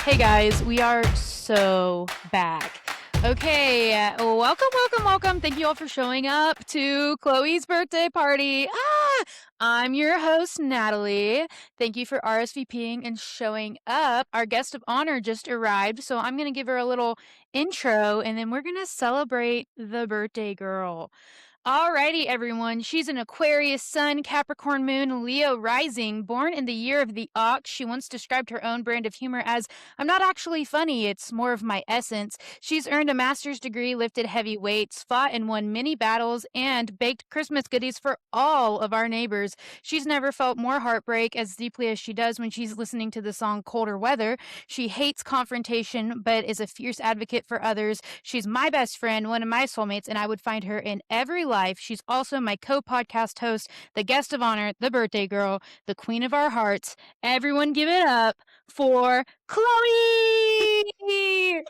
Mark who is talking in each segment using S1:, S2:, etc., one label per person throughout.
S1: Hey guys, we are so back. Okay, welcome. Thank you all for showing up to Chloe's birthday party. I'm your host, Natalie. Thank you for RSVPing and showing up. Our guest of honor just arrived, so I'm going to give her a little intro and then we're going to celebrate the birthday girl. Alrighty, everyone. She's an Aquarius sun, Capricorn moon, Leo rising, born in the year of the ox. She once described her own brand of humor as, I'm not actually funny, it's more of my essence. She's earned a master's degree, lifted heavy weights, fought and won many battles, and baked Christmas goodies for all of our neighbors. She's never felt more heartbreak as deeply as she does when she's listening to the song Colder Weather. She hates confrontation, but is a fierce advocate for others. She's my best friend, one of my soulmates, and I would find her in every life. She's also my co-podcast host, the guest of honor, the birthday girl, the queen of our hearts. Everyone give it up for Chloe!
S2: You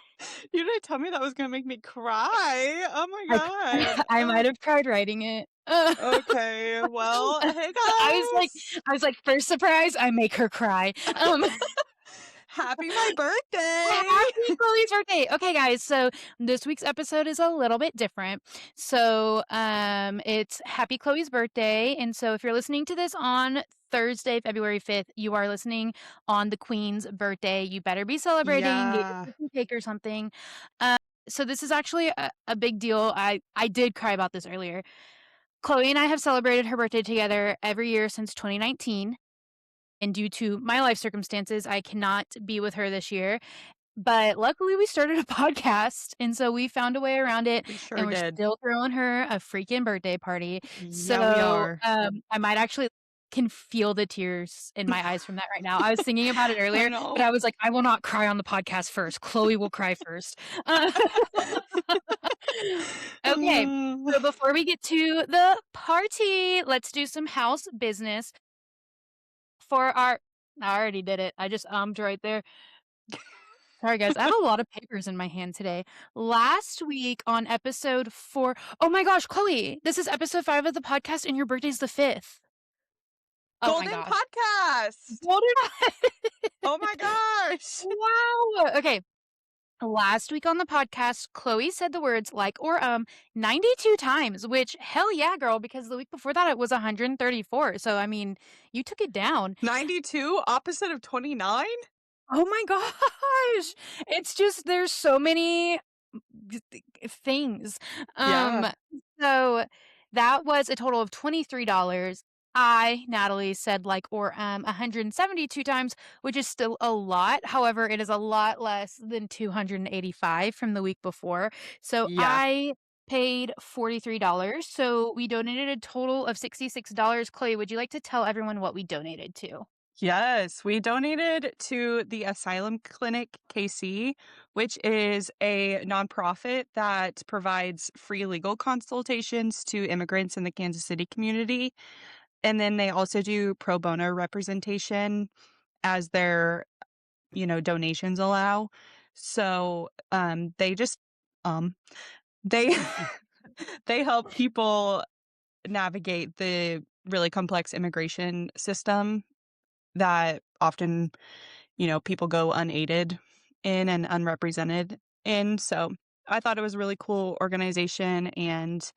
S2: didn't tell me that was gonna make me cry. Oh my god.
S1: I might have tried writing it.
S2: Okay. Well, hey guys.
S1: I was like, first surprise, I make her cry.
S2: Happy my birthday.
S1: Happy Chloe's birthday. Okay, guys, so this week's episode is a little bit different. So, it's Happy Chloe's birthday, and so if you're listening to this on Thursday, February 5th, you are listening on the Queen's birthday. You better be celebrating, get
S2: Yeah.
S1: your cake or something. So this is actually a big deal. I did cry about this earlier. Chloe and I have celebrated her birthday together every year since 2019. And due to my life circumstances, I cannot be with her this year. But luckily, we started a podcast, and so we found a way around it,
S2: We sure
S1: and we're
S2: did.
S1: still throwing her a freaking birthday party.
S2: Yeah, we
S1: So,
S2: are.
S1: I might actually can feel the tears in my eyes from that right now. I was thinking about it
S2: I
S1: earlier,
S2: know.
S1: but I was like, I will not cry on the podcast first. Chloe will cry first. Okay, so before we get to the party, let's do some house business for our. I already did it. I just ummed right there. Sorry, guys. I have a lot of papers in my hand today. Last week on episode 4, oh my gosh, Chloe, this is episode 5 of the podcast, and your birthday's the 5th. Oh my
S2: Golden
S1: gosh.
S2: podcast.
S1: Golden.
S2: Oh my gosh.
S1: Wow. Okay. Last week on the podcast, Chloe said the words like or 92 times, which hell yeah, girl, because the week before that it was 134. So, I mean, you took it down.
S2: 92 opposite of 29?
S1: Oh my gosh. It's just there's so many things.
S2: Yeah.
S1: So that was a total of $23. I, Natalie, said like or 172 times, which is still a lot. However, it is a lot less than 285 from the week before. So
S2: Yeah.
S1: I paid $43. So we donated a total of $66. Chloe, would you like to tell everyone what we donated to?
S2: Yes, we donated to the Asylum Clinic KC, which is a nonprofit that provides free legal consultations to immigrants in the Kansas City community. And then they also do pro bono representation as their, donations allow. So they just um they they help people navigate the really complex immigration system that often, people go unaided in and unrepresented in. So I thought it was a really cool organization. And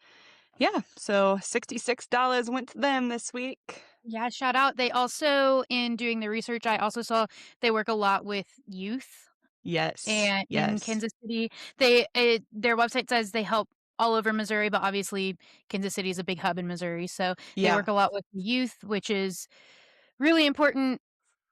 S2: yeah, so $66 went to them this week.
S1: Yeah, shout out. They also, in doing the research, I also saw they work a lot with youth.
S2: Yes.
S1: And in
S2: Yes.
S1: Kansas City, their website says they help all over Missouri, but obviously Kansas City is a big hub in Missouri, so they
S2: Yeah.
S1: work a lot with the youth, which is really important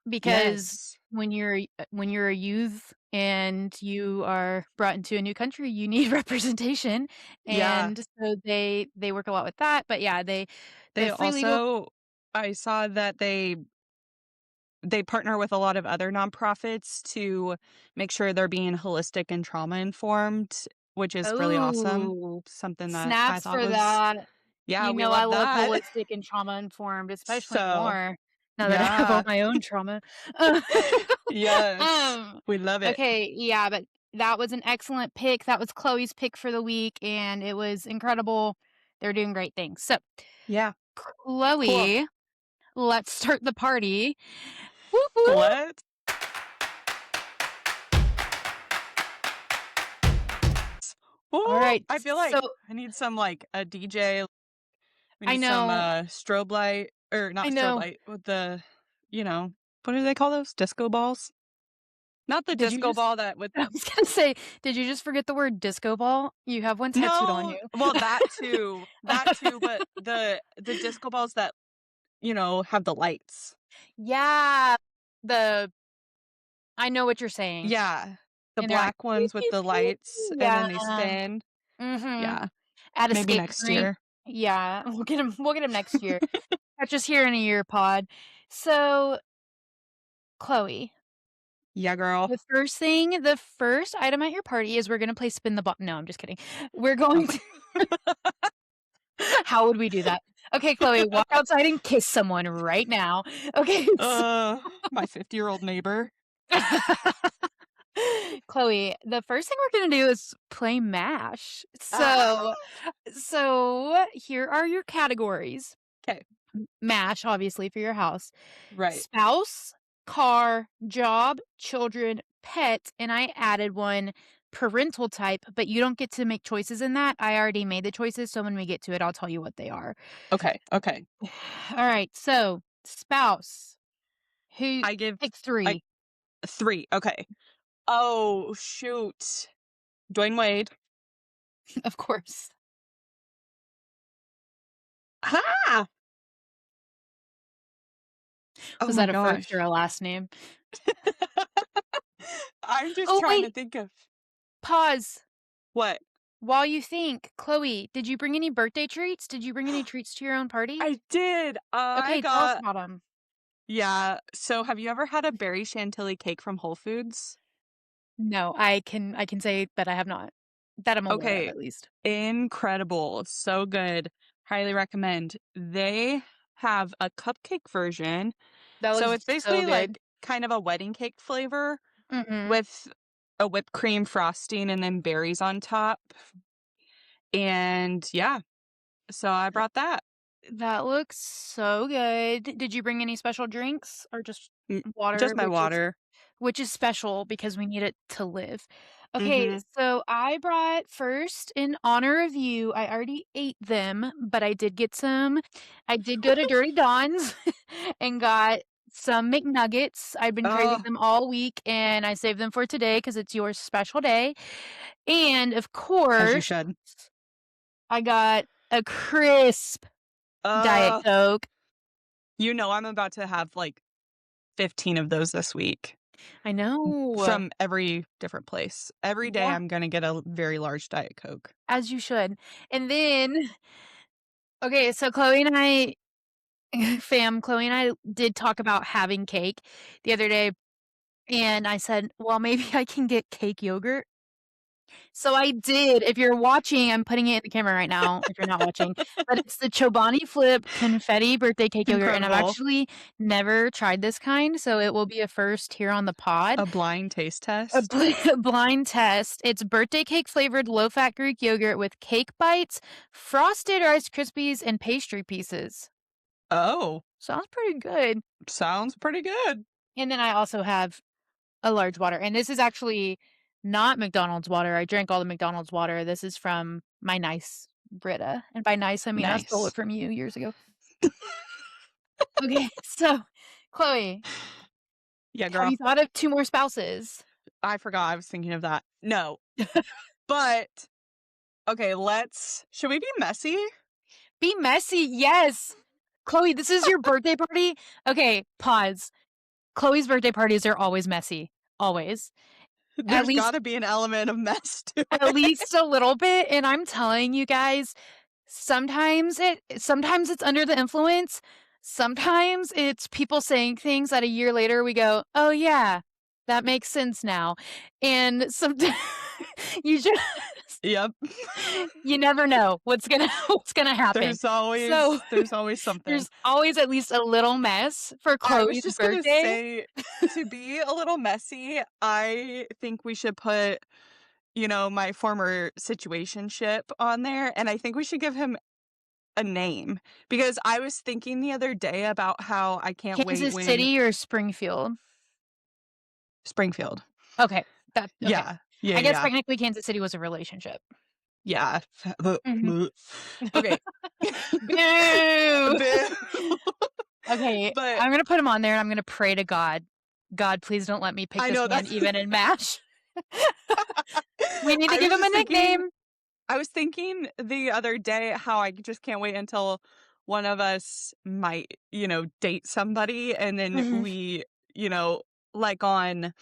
S1: because
S2: Yes.
S1: when you're a youth and you are brought into a new country, you need representation,
S2: Yeah.
S1: and so they work a lot with that, but yeah, the
S2: They
S1: free legal.
S2: also I saw that they partner with a lot of other nonprofits to make sure they're being holistic and trauma informed, which is really awesome.
S1: Oh,
S2: Something that I
S1: snaps
S2: thought
S1: for
S2: was,
S1: that.
S2: yeah,
S1: You
S2: we
S1: know I
S2: love
S1: love
S2: that.
S1: holistic and trauma-informed, especially
S2: So,
S1: more now that I have all
S2: yeah.
S1: my own trauma.
S2: Yes.
S1: Um,
S2: We love it.
S1: okay, yeah, but that was an excellent pick. That was Chloe's pick for the week, and it was incredible. They're doing great things. So,
S2: Yeah. Cool.
S1: Chloe, let's start the party. Whoop, whoop.
S2: What? Ooh,
S1: Alright,
S2: I feel
S1: so
S2: like I need some, like, a DJ. We
S1: I
S2: need some,
S1: know,
S2: strobe light or
S1: I
S2: not strobe
S1: know.
S2: light, with the you know, what do they call those? Disco balls? Not the
S1: Did you
S2: disco
S1: just
S2: ball that with
S1: I was gonna say, did you just forget the word disco ball? You have one tattooed on
S2: no,
S1: you.
S2: well, that too, but the disco balls that, have the lights.
S1: Yeah, the I know what you're saying.
S2: Yeah, the
S1: And they're like,
S2: black
S1: "Pew,
S2: ones with
S1: pew,
S2: the
S1: pew."
S2: lights, and
S1: Yeah.
S2: then they spin.
S1: Mhm.
S2: Yeah,
S1: At a
S2: maybe
S1: skate
S2: next
S1: rink.
S2: year.
S1: Yeah, we'll get him next year. Catch us here in a year pod. So, Chloe,
S2: Yeah, girl.
S1: the first item at your party is we're gonna play spin the bottle. No, I'm just kidding. We're going
S2: Okay.
S1: to how would we do that? Okay, Chloe, walk outside and kiss someone right now. Okay,
S2: Uh, my 50-year-old neighbor.
S1: Chloe, the first thing we're gonna do is play MASH. So
S2: Ah!
S1: so here are your categories.
S2: 'Kay.
S1: MASH, obviously, for your house.
S2: Right.
S1: Spouse, car, job, children, pet, and I added one parental type, but you don't get to make choices in that. I already made the choices, so when we get to it, I'll tell you what they are.
S2: Okay, okay.
S1: All right, so spouse. Who
S2: I give
S1: pick
S2: I
S1: 3,
S2: 3, okay. Oh, shoot. Dwayne Wade.
S1: of course.
S2: Ah! Oh
S1: Was
S2: my
S1: that a first or
S2: gosh.
S1: a last name?
S2: I'm just
S1: Oh,
S2: trying to
S1: wait,
S2: think of
S1: pause.
S2: what?
S1: While you think, Chloe, did you bring any birthday treats? Did you bring any treats to your own party?
S2: I did. I
S1: Okay, tell us
S2: got
S1: about them.
S2: yeah. So have you ever had a berry chantilly cake from Whole Foods?
S1: No, I can say that I have not. That I'm aware of,
S2: Okay,
S1: at least.
S2: incredible. So good. Highly recommend. They have a cupcake version.
S1: That
S2: So
S1: looks
S2: it's
S1: so
S2: basically
S1: good.
S2: like kind of a wedding cake flavor
S1: Mhm.
S2: with a whipped cream frosting and then berries on top. And yeah, so I brought that.
S1: That looks so good. Did you bring any special drinks or just
S2: Mm,
S1: water,
S2: just my water.
S1: which is special because we need it to live. Okay,
S2: Mhm.
S1: so I brought first in honor of you, I already ate them, but I did get some. I did go to Dirty Don's and got some McNuggets. I've been craving
S2: Oh,
S1: them all week and I saved them for today because it's your special day. And of
S2: as you
S1: course,
S2: should.
S1: I got a crisp Diet
S2: Uh,
S1: Coke.
S2: I'm about to have like 15 of those this week
S1: I know.
S2: from every different place. Every day
S1: Yeah,
S2: I'm gonna get a very large Diet Coke.
S1: as you should. And then okay, so Chloe and I Chloe and I did talk about having cake the other day, and I said, "Well, maybe I can get cake yogurt." So I did. If you're watching, I'm putting it in the camera right now if you're not watching, but it's the Chobani Flip Confetti Birthday Cake Yogurt, and I've
S2: Incredible.
S1: actually never tried this kind, so it will be a first here on the pod.
S2: A blind taste
S1: A
S2: test?
S1: blind test. It's birthday cake flavored low-fat Greek yogurt with cake bites, frosted Rice Krispies, and pastry pieces.
S2: Oh,
S1: Sounds pretty good.
S2: sounds pretty good.
S1: And then I also have a large water, and this is actually not McDonald's water. I drank all the McDonald's water. This is from my nice Brita, and by nice, I mean I stole it
S2: Nice.
S1: from you years ago. Okay, so Chloe,
S2: Yeah,
S1: have
S2: girl.
S1: you thought of 2 more spouses?
S2: I forgot I was thinking of that. No, but okay, should we be messy?
S1: Be messy, yes! Chloe, this is your birthday party? Okay, pause. Chloe's birthday parties are always messy, always. At
S2: There's
S1: least
S2: gotta be an element of mess to
S1: at
S2: it.
S1: least a little bit, and I'm telling you guys, sometimes it's under the influence, sometimes it's people saying things that a year later we go, "Oh, yeah, that makes sense now," and someti you just
S2: Yep.
S1: you never know what's gonna happen. So,
S2: There's always something.
S1: there's always at least a little mess for
S2: I was
S1: Chloe's
S2: just gonna
S1: birthday.
S2: say, to be a little messy, I think we should put, my former situationship on there, and I think we should give him a name, because I was thinking the other day about how I can't wait
S1: Kansas
S2: when
S1: City or Springfield?
S2: Springfield.
S1: Okay, that okay.
S2: Yeah. Yeah,
S1: I guess
S2: yeah.
S1: technically Kansas City was a relationship.
S2: Yeah.
S1: Mhm.
S2: Okay.
S1: Boo!
S2: Boo.
S1: Okay,
S2: But
S1: I'm gonna put him on there, and I'm gonna pray to God. God, please don't let me pick
S2: I
S1: this
S2: know
S1: man
S2: that's
S1: even in MASH. We need to
S2: I
S1: give
S2: was
S1: him a
S2: just thinking
S1: nickname.
S2: I was thinking the other day how I just can't wait until one of us might, date somebody and then
S1: Mhm.
S2: we, you know, like on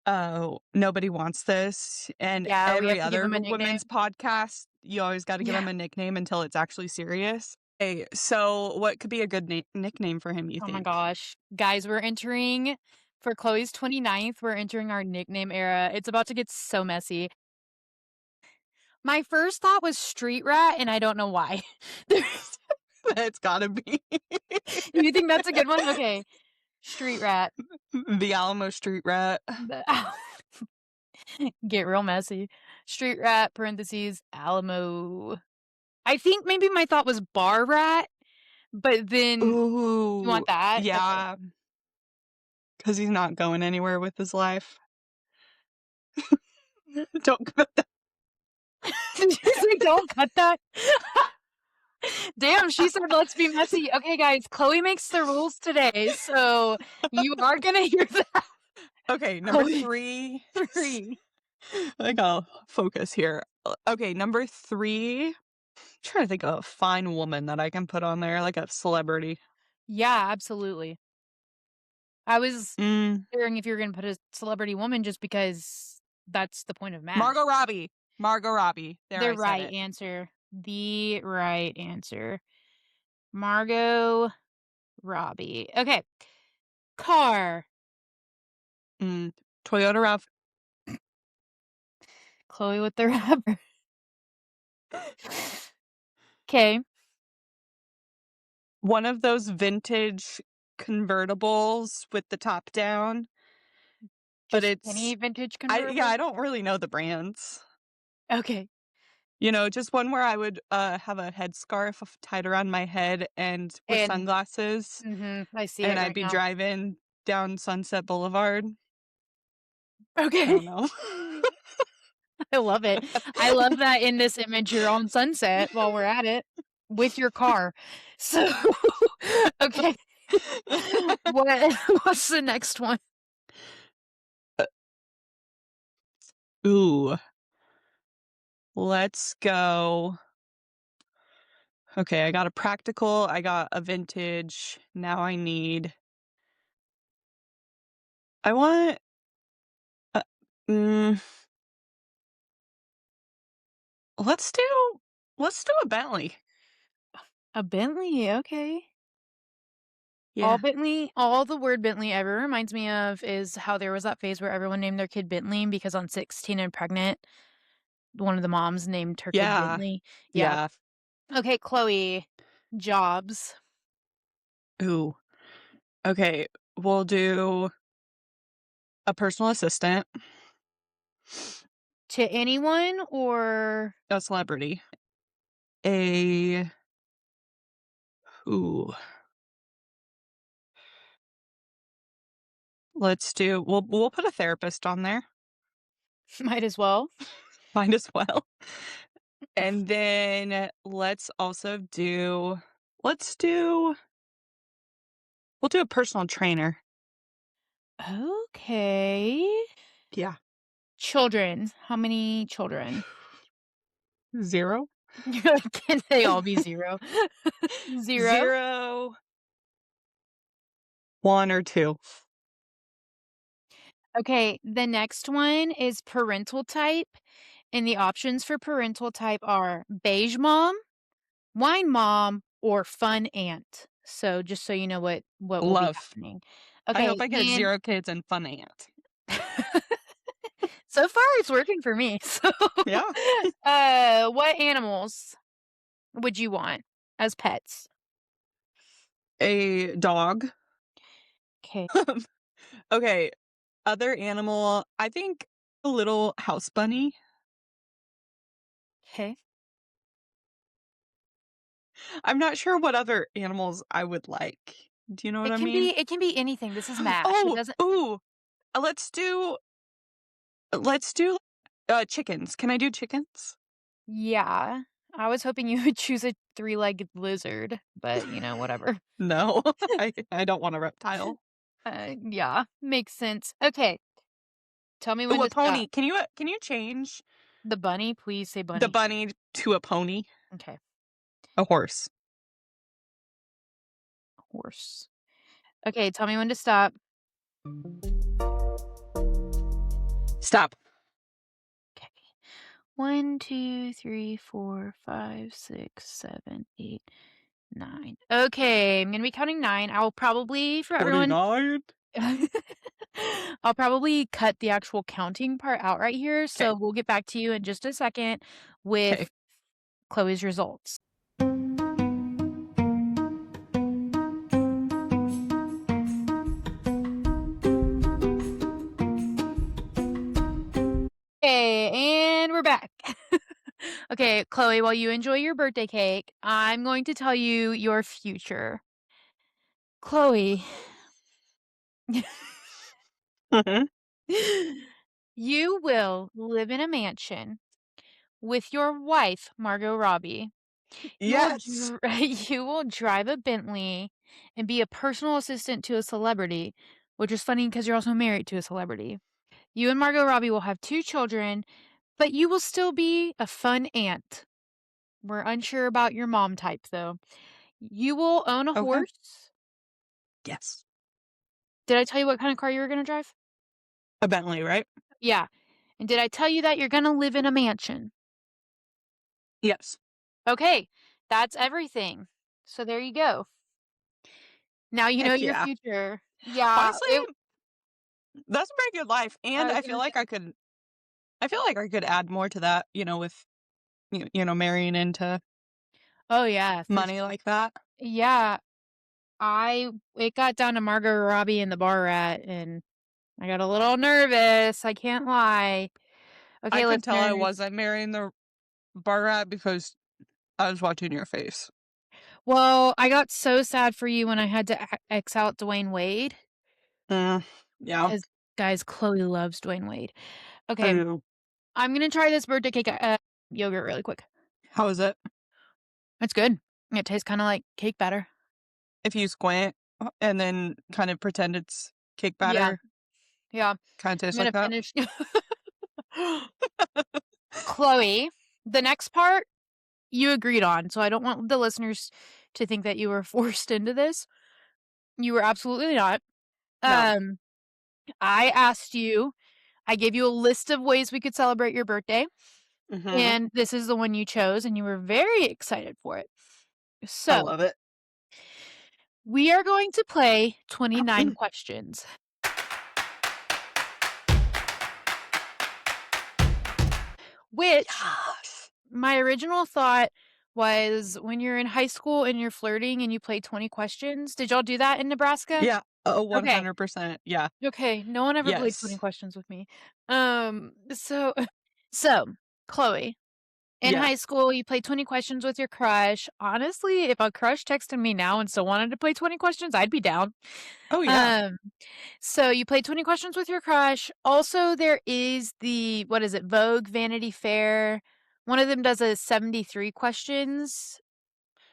S2: Nobody Wants This and
S1: Yeah, we have
S2: every
S1: to give
S2: other
S1: him a nickname.
S2: women's podcast, you always got to give
S1: Yeah.
S2: him a nickname until it's actually serious. Hey, so what could be a good nickname for him, you
S1: Oh my
S2: think?
S1: gosh. Guys, we're entering for Chloe's 29th, we're entering our nickname era. It's about to get so messy. My first thought was street rat, and I don't know why.
S2: It's gotta be
S1: You think that's a good one? Okay. Street rat.
S2: the Alamo Street Rat.
S1: The get real messy. Street rat, parentheses, Alamo. I think maybe my thought was bar rat, but then you
S2: Ooh,
S1: want that? Okay.
S2: yeah, because he's not going anywhere with his life. Don't put that.
S1: Did you say don't cut that? Damn, she said let's be messy. Okay, guys, Chloe makes the rules today, so you are gonna hear that.
S2: Okay, number
S1: Chloe
S2: 3.
S1: 3.
S2: I gotta focus here. Okay, number 3, trying to think of a fine woman that I can put on there, like a celebrity.
S1: Yeah, absolutely. I was
S2: Mm,
S1: wondering if you were gonna put a celebrity woman just because that's the point of MASH.
S2: Margot Robbie. Margot Robbie. There,
S1: The
S2: I said
S1: right
S2: it.
S1: answer. The right answer. Margot Robbie. Okay. Car.
S2: Mm, Toyota Rav.
S1: Chloe with the rapper. Okay.
S2: One of those vintage convertibles with the top down, but
S1: Just any
S2: it's
S1: vintage
S2: I
S1: convertible?
S2: don't really know the brands.
S1: Okay.
S2: Just one where I would, have a headscarf tied around my head and with
S1: And
S2: sunglasses,
S1: I see it
S2: and I'd
S1: right
S2: be
S1: now.
S2: driving down Sunset Boulevard. I
S1: Okay.
S2: don't know.
S1: I love it. I love that in this image you're on Sunset while we're at it with your car. So, okay. What what's the next one?
S2: Ooh, let's go. Okay, I got a practical, I got a vintage, now I want, uh, mm, let's do a Bentley.
S1: A Bentley, okay.
S2: Yeah.
S1: All the word Bentley ever reminds me of is how there was that phase where everyone named their kid Bentley because on 16 and Pregnant, one of the moms named her kid
S2: Yeah.
S1: Bentley. Yeah.
S2: Yeah.
S1: Okay, Chloe, jobs.
S2: Ooh. Okay, we'll do a personal assistant,
S1: To anyone or
S2: a celebrity, a ooh, we'll put a therapist on there,
S1: might as well.
S2: might as well. And then let's do we'll do a personal trainer.
S1: Okay.
S2: Yeah.
S1: Children. How many children?
S2: 0?
S1: Can they all be 0? 0?
S2: 0, 1 or 2.
S1: Okay, the next one is parental type, and the options for parental type are beige mom, wine mom, or fun aunt. So just so you know what will be
S2: Love.
S1: happening.
S2: I hope
S1: Okay,
S2: I get
S1: and
S2: 0 kids and fun aunt.
S1: so far it's working for me. So,
S2: Yeah.
S1: what animals would you want as pets?
S2: A dog.
S1: Okay,
S2: Okay, other animal, I think a little house bunny.
S1: okay.
S2: I'm not sure what other animals I would like. Do you know what I mean?
S1: It can be anything. This is MASH. It
S2: Oh,
S1: doesn't
S2: ooh, let's do chickens. Can I do chickens?
S1: Yeah. I was hoping you would choose a three-legged lizard, but, whatever.
S2: No, I don't want a reptile.
S1: Yeah, makes sense. Okay, tell me
S2: Ooh,
S1: when
S2: a
S1: to stop.
S2: pony. Can you change
S1: The bunny, please say
S2: the
S1: bunny.
S2: bunny to a pony?
S1: Okay,
S2: A horse.
S1: horse. Okay, tell me when to stop.
S2: Stop.
S1: Okay. 1, 2, 3, 4, 5, 6, 7, 8, 9. Okay, I'm gonna be counting 9. I will probably, for everyone,
S2: 49.
S1: I'll probably cut the actual counting part out right here,
S2: Okay.
S1: so we'll get back to you in just a second
S2: Okay.
S1: with Chloe's results. Okay, and we're back. Okay, Chloe, while you enjoy your birthday cake, I'm going to tell you your future. Chloe,
S2: Mhm.
S1: you will live in a mansion with your wife, Margot Robbie. You will
S2: Yes.
S1: you will drive a Bentley and be a personal assistant to a celebrity, which is funny because you're also married to a celebrity. You and Margot Robbie will have 2 children, but you will still be a fun aunt. We're unsure about your mom type, though. You will own a
S2: Okay.
S1: horse.
S2: Yes.
S1: Did I tell you what kind of car you were gonna drive?
S2: A Bentley, right?
S1: Yeah. And did I tell you that you're gonna live in a mansion?
S2: Yes.
S1: Okay, that's everything. So there you go. Now you know
S2: Heck
S1: your
S2: yeah.
S1: future. Yeah,
S2: Honestly,
S1: it
S2: that's a pretty good life,
S1: I
S2: and
S1: was gonna say
S2: I feel like I could add more to that, with marrying into
S1: oh, yeah, for
S2: money like that.
S1: yeah, I it got down to Margot Robbie and the Bar Rat, and I got a little nervous, I can't lie.
S2: I
S1: Okay,
S2: could tell I
S1: listeners.
S2: wasn't marrying the bar rat because I was watching your face.
S1: Well, I got so sad for you when I had to X out Dwayne Wade,
S2: Mm, yeah.
S1: 'cause, guys, Chloe loves Dwayne Wade. Okay,
S2: Ooh.
S1: I'm gonna try this birthday cake, yogurt really quick.
S2: How is it?
S1: It's good. It tastes kinda like cake batter.
S2: If you squint and then kind of pretend it's cake
S1: Yeah,
S2: batter,
S1: yeah.
S2: kind of
S1: I'm
S2: tastes like
S1: gonna
S2: that?
S1: finish Chloe, the next part you agreed on, so I don't want the listeners to think that you were forced into this. You were absolutely not.
S2: No.
S1: Um, I asked you I gave you a list of ways we could celebrate your birthday,
S2: Mhm.
S1: and this is the one you chose, and you were very excited for it.
S2: I
S1: So,
S2: love it.
S1: we are going to play 29 questions, which
S2: Yes.
S1: my original thought was when you're in high school and you're flirting and you play 20 questions. Did y'all do that in Nebraska?
S2: Yeah. Oh,
S1: Okay.
S2: 100%. Yeah.
S1: Okay, no one ever played 20
S2: Yes.
S1: questions with me. So so, Chloe, in
S2: Yeah.
S1: high school, you played 20 questions with your crush. Honestly, if a crush texted me now and still wanted to play 20 questions, I'd be down.
S2: Oh, yeah.
S1: Um, so you played 20 questions with your crush. Also, there is the what is it, Vogue, Vanity Fair. One of them does a 73 questions.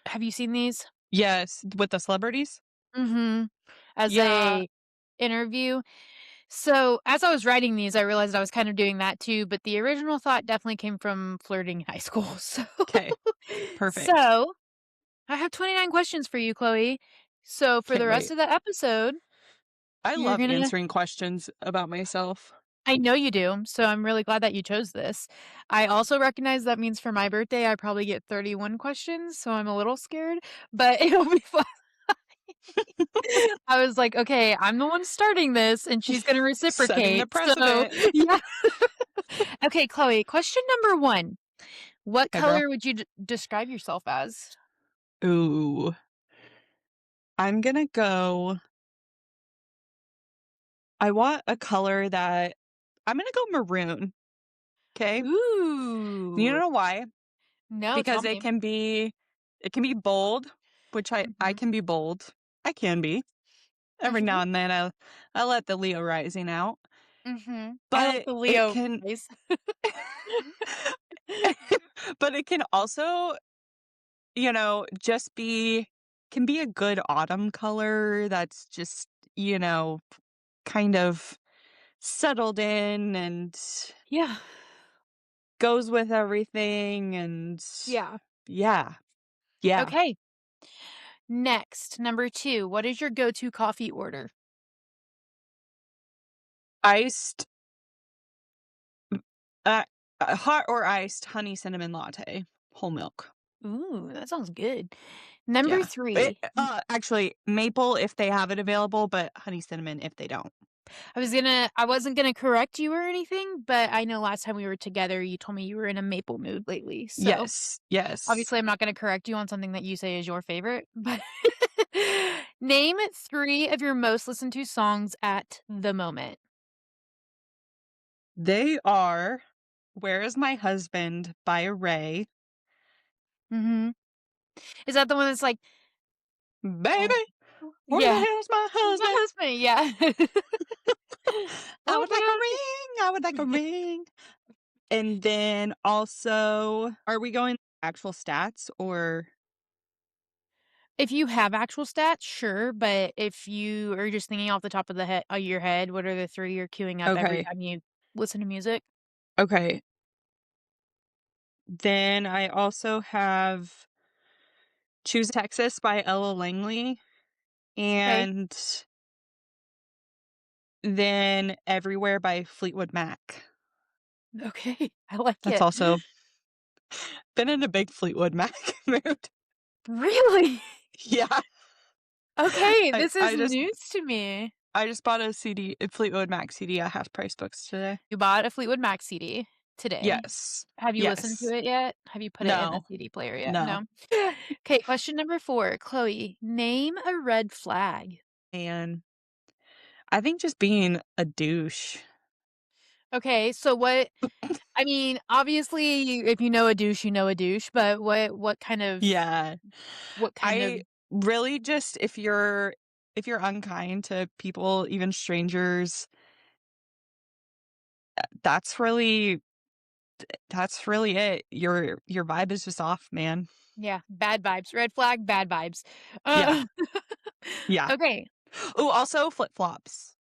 S1: Have you seen these?
S2: Yes. With the celebrities?
S1: Mhm. As
S2: Yeah.
S1: a interview. So, as I was writing these, I realized I was kind of doing that too, but the original thought definitely came from flirting in high school. So,
S2: Okay. Perfect.
S1: so I have 29 questions for you, Chloe. So, for
S2: Can't
S1: the rest
S2: wait.
S1: of the episode,
S2: I
S1: you're
S2: love
S1: gonna
S2: answering questions about myself.
S1: I know you do, so I'm really glad that you chose this. I also recognize that means for my birthday, I probably get 31 questions, so I'm a little scared, but it'll be fun. I was like, "Okay, I'm the one starting this, and she's gonna
S2: Setting the
S1: reciprocate." So,
S2: precedent.
S1: yeah. Okay, Chloe, question number 1. What
S2: Okay, girl.
S1: color would you describe yourself as?
S2: Ooh. I'm gonna go I want a color that I'm gonna go maroon, okay? You
S1: Ooh.
S2: know why?
S1: No, tell
S2: Because
S1: me.
S2: it can be bold, which I
S1: Mhm,
S2: can be bold. I can be. Every
S1: mhm,
S2: now and then I let the Leo rising out,
S1: mhm. I like
S2: but
S1: the
S2: it
S1: Leo
S2: can
S1: eyes.
S2: But it can also, just can be a good autumn color that's just, you know, kind of settled in and
S1: Yeah.
S2: goes with everything and
S1: Yeah.
S2: yeah, yeah.
S1: Okay. Next, number 2, what is your go-to coffee order?
S2: Iced, uh, hot or iced honey cinnamon latte, whole milk.
S1: Ooh, that sounds good. Number
S2: Yeah.
S1: 3,
S2: Actually, maple if they have it available, but honey cinnamon if they don't.
S1: I wasn't gonna correct you or anything, but I know last time we were together, you told me you were in a maple mood lately, so
S2: Yes, yes.
S1: obviously I'm not gonna correct you on something that you say is your favorite, but name 3 of your most listened to songs at the moment.
S2: They are "Where Is My Husband" by Ray.
S1: Mhm. Is that the one that's like,
S2: "Baby,
S1: "Oh"
S2: where the
S1: yeah,
S2: hell's my
S1: my
S2: husband?
S1: husband, yeah.
S2: I
S1: Oh
S2: would like a
S1: my
S2: ring, I would like a ring." And then also are we going actual stats or
S1: If you have actual stats, sure, but if you are just thinking off the top of your head, what are the 3 you're queuing up every
S2: okay,
S1: time you listen to music?
S2: okay. Then I also have "Choose Texas" by Ella Langley,
S1: Okay,
S2: and then "Everywhere" by Fleetwood Mac.
S1: okay, I like
S2: That's
S1: it.
S2: also been in a big Fleetwood Mac mood.
S1: Really?
S2: Yeah.
S1: Okay,
S2: I
S1: this is
S2: I just
S1: news to me.
S2: I just bought a Fleetwood Mac CD at Half Price Books today.
S1: You bought a Fleetwood Mac CD today.
S2: Yes.
S1: Have you listened to
S2: Yes.
S1: it yet? Have you put it in a
S2: No.
S1: CD player yet?
S2: No.
S1: No? Okay, question number 4, Chloe, name a red flag.
S2: And I think just being a douche.
S1: Okay, so what I mean, obviously, if you know a douche, you know a douche, but
S2: Yeah.
S1: what kind of
S2: I really just if you're unkind to people, even strangers, that's really that's really it. Your vibe is just off, man.
S1: yeah, bad vibes, red flag, bad vibes.
S2: Yeah.
S1: Uh,
S2: Yeah.
S1: okay.
S2: Oh, also flip-flops.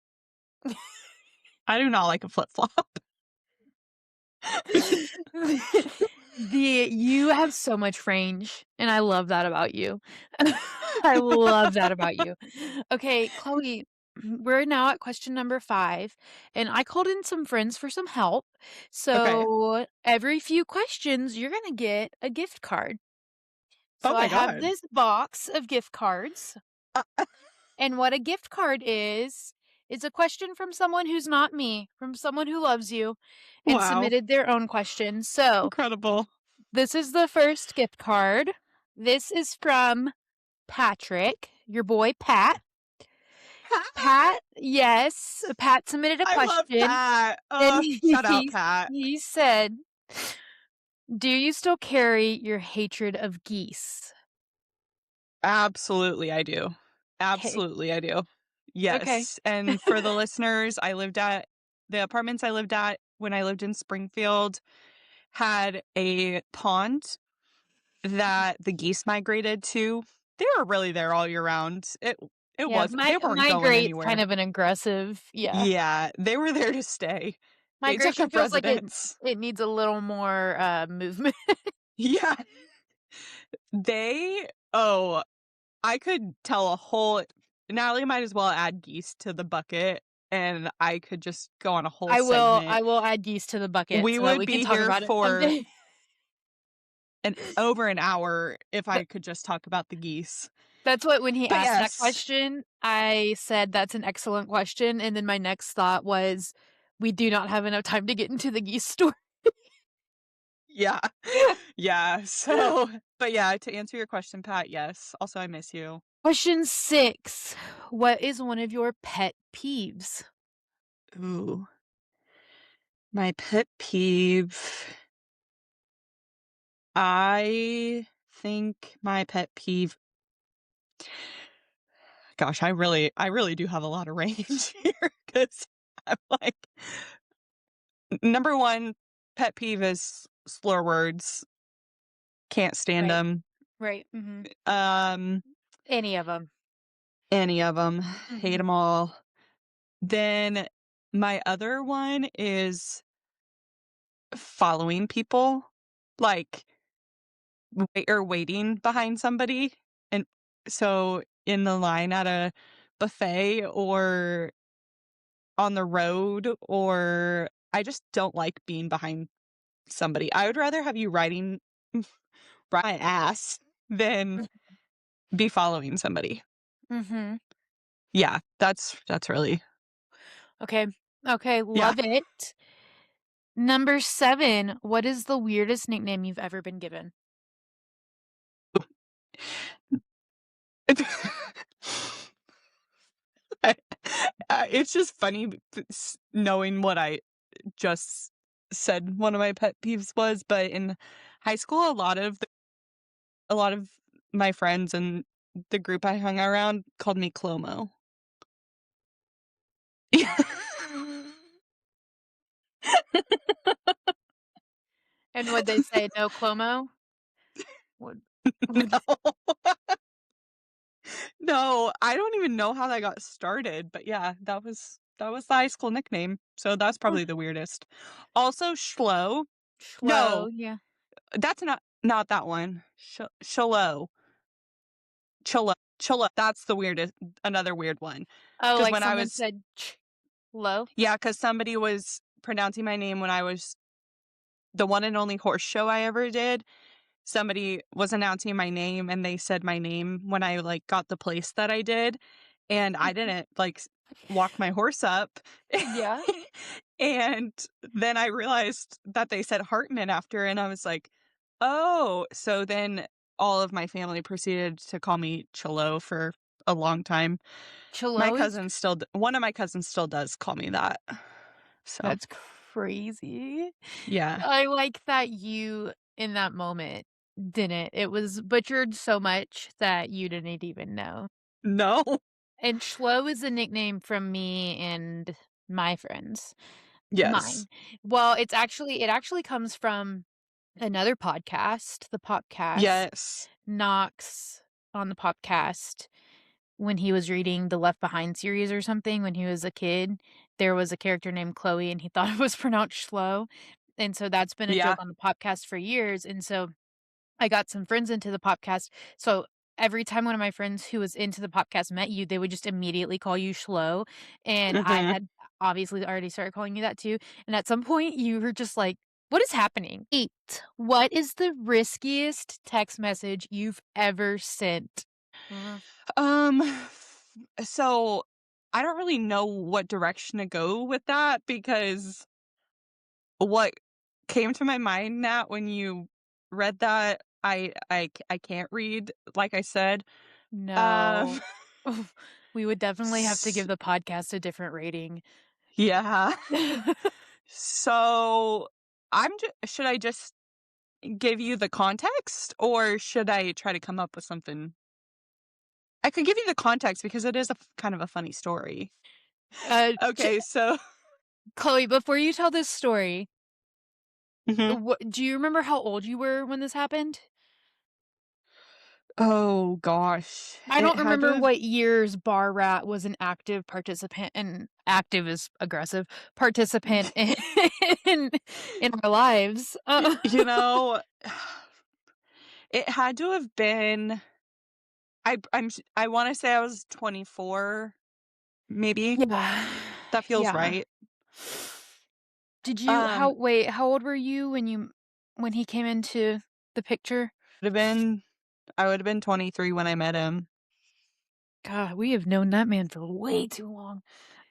S2: I do not like a flip-flop.
S1: You have so much range, and I love that about you. I love that about you. Okay, Chloe, we're now at question number 5, and I called in some friends for some help.
S2: Okay.
S1: So every few questions, you're gonna get a gift card.
S2: Oh
S1: So I
S2: my
S1: have
S2: god.
S1: this box of gift cards, and what a gift card is a question from someone who's not me, from someone who loves you and
S2: Wow.
S1: submitted their own question. So,
S2: Incredible.
S1: this is the first gift card. This is from Patrick, your boy Pat.
S2: Pat.
S1: Pat, yes, Pat submitted a
S2: I love
S1: question
S2: Pat.
S1: and
S2: Shout out Pat.
S1: he said, "Do you still carry your hatred of geese?"
S2: Absolutely, I do.
S1: Okay.
S2: Absolutely, I do.
S1: Okay.
S2: Yes, and for the listeners, the apartments I lived at when I lived in Springfield had a pond that the geese migrated to. They were really there all year round. It
S1: Yeah,
S2: was they weren't going
S1: migrate's kind
S2: anywhere.
S1: of an aggressive yeah.
S2: Yeah, they were there to stay. They took
S1: Migration
S2: up
S1: feels like
S2: residence.
S1: it needs a little more, movement.
S2: Yeah, they oh, I could tell a whole Natalie might as well add geese to the bucket, and I could just go on a whole segment.
S1: I will add geese to the bucket
S2: We
S1: so that
S2: would
S1: we can
S2: be
S1: talk
S2: here
S1: about it
S2: for
S1: someday.
S2: over an hour if I could just talk about the geese.
S1: That's what when he
S2: But
S1: asked that
S2: yes,
S1: question, I said, "That's an excellent question," and then my next thought was, "We do not have enough time to get into the geese story."
S2: yeah, yeah, but yeah, to answer your question, Pat, yes. Also, I miss you.
S1: Question 6. What is one of your pet peeves?
S2: Ooh, my pet peeve. I think my pet peeve gosh, I really do have a lot of range here because I'm like number 1 pet peeve is slur words, can't stand
S1: Right,
S2: them.
S1: right, mhm.
S2: Um,
S1: Any of them.
S2: any of them, hate
S1: Mhm.
S2: them all. Then my other one is following people, like, waiting behind somebody, and so in the line at a buffet or on the road, or I just don't like being behind somebody. I would rather have you ride my ass than be following somebody.
S1: Mhm.
S2: Yeah, that's really
S1: Okay. Okay,
S2: yeah.
S1: love it. Number 7, what is the weirdest nickname you've ever been given?
S2: I it's just funny knowing what I just said one of my pet peeves was, but in high school, a lot of my friends and the group I hung around called me Clomo. Yeah.
S1: And would they say no Clomo? Would would
S2: No. No, I don't even know how that got started, but yeah, that was the high school nickname, so that's probably the weirdest. Also, Schlo.
S1: Chlo,
S2: No,
S1: yeah.
S2: that's not that one. Shalo. Chilla, that's the weirdest another weird one.
S1: Oh,
S2: Because
S1: like
S2: when I
S1: someone
S2: was
S1: said low?
S2: yeah, because somebody was pronouncing my name when I was the one and only horse show I ever did. Somebody was announcing my name, and they said my name when I, like, got the place that I did, and I didn't, like, walk my horse up.
S1: Yeah.
S2: And then I realized that they said Hartman after, and I was like, "Oh." So then all of my family proceeded to call me Cholo for a long time. My
S1: Chlo is
S2: cousin still d one of my cousins still does call me that. So,
S1: that's crazy.
S2: yeah.
S1: I like that you, in that moment, didn't. It was butchered so much that you didn't even know.
S2: No.
S1: And Chlo is a nickname from me and my friends.
S2: Yes.
S1: Mine. Well, it actually comes from another podcast, the podcast
S2: Yes.
S1: Knox on the podcast when he was reading the Left Behind series or something when he was a kid, there was a character named Chloe and he thought it was pronounced Schlo, and so that's been a
S2: Yeah.
S1: joke on the podcast for years, and so I got some friends into the podcast, so every time one of my friends who was into the podcast met you, they would just immediately call you Schlo, and I
S2: Mhm.
S1: had obviously already started calling you that too, and at some point, you were just like, "What is happening?" 8. What is the riskiest text message you've ever sent? Mhm.
S2: Um, so I don't really know what direction to go with that because what came to my mind, Nat, when you read that, I can't read, like I said. Um,
S1: No. We would definitely have to
S2: s
S1: give the podcast a different rating.
S2: yeah. So, should I just give you the context, or should I try to come up with something? I could give you the context because it is kind of a funny story.
S1: Ch
S2: Okay, so
S1: Chloe, before you tell this story,
S2: Mhm.
S1: what do you remember how old you were when this happened?
S2: Oh gosh,
S1: I
S2: it
S1: don't
S2: had to
S1: remember
S2: have
S1: what years Bar Rat was an active participant and active is aggressive, participant in in our lives.
S2: you know, it had to have been I wanna say I was 24, maybe.
S1: Yeah.
S2: That feels
S1: Yeah.
S2: right.
S1: Did you
S2: Um,
S1: how wait, how old were you when he came into the picture?
S2: would've been I would've been 23 when I met him.
S1: God, we have known that man for way too long.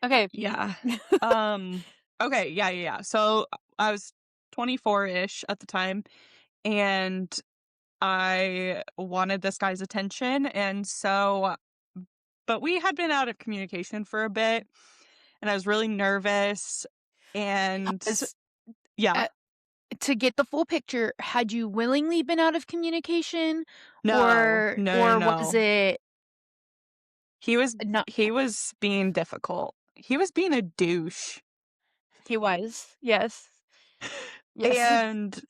S1: Okay.
S2: Yeah. Um, okay, yeah, yeah, yeah. So, I was 24-ish at the time, and I wanted this guy's attention, and so but we had been out of communication for a bit, and I was really nervous, and
S1: As
S2: yeah.
S1: uh, to get the full picture, had you willingly been out of communication
S2: No, no, no,
S1: or was
S2: no.
S1: it
S2: He was
S1: not
S2: he was being difficult. He was being a douche,
S1: he was. Yes. Yes.
S2: and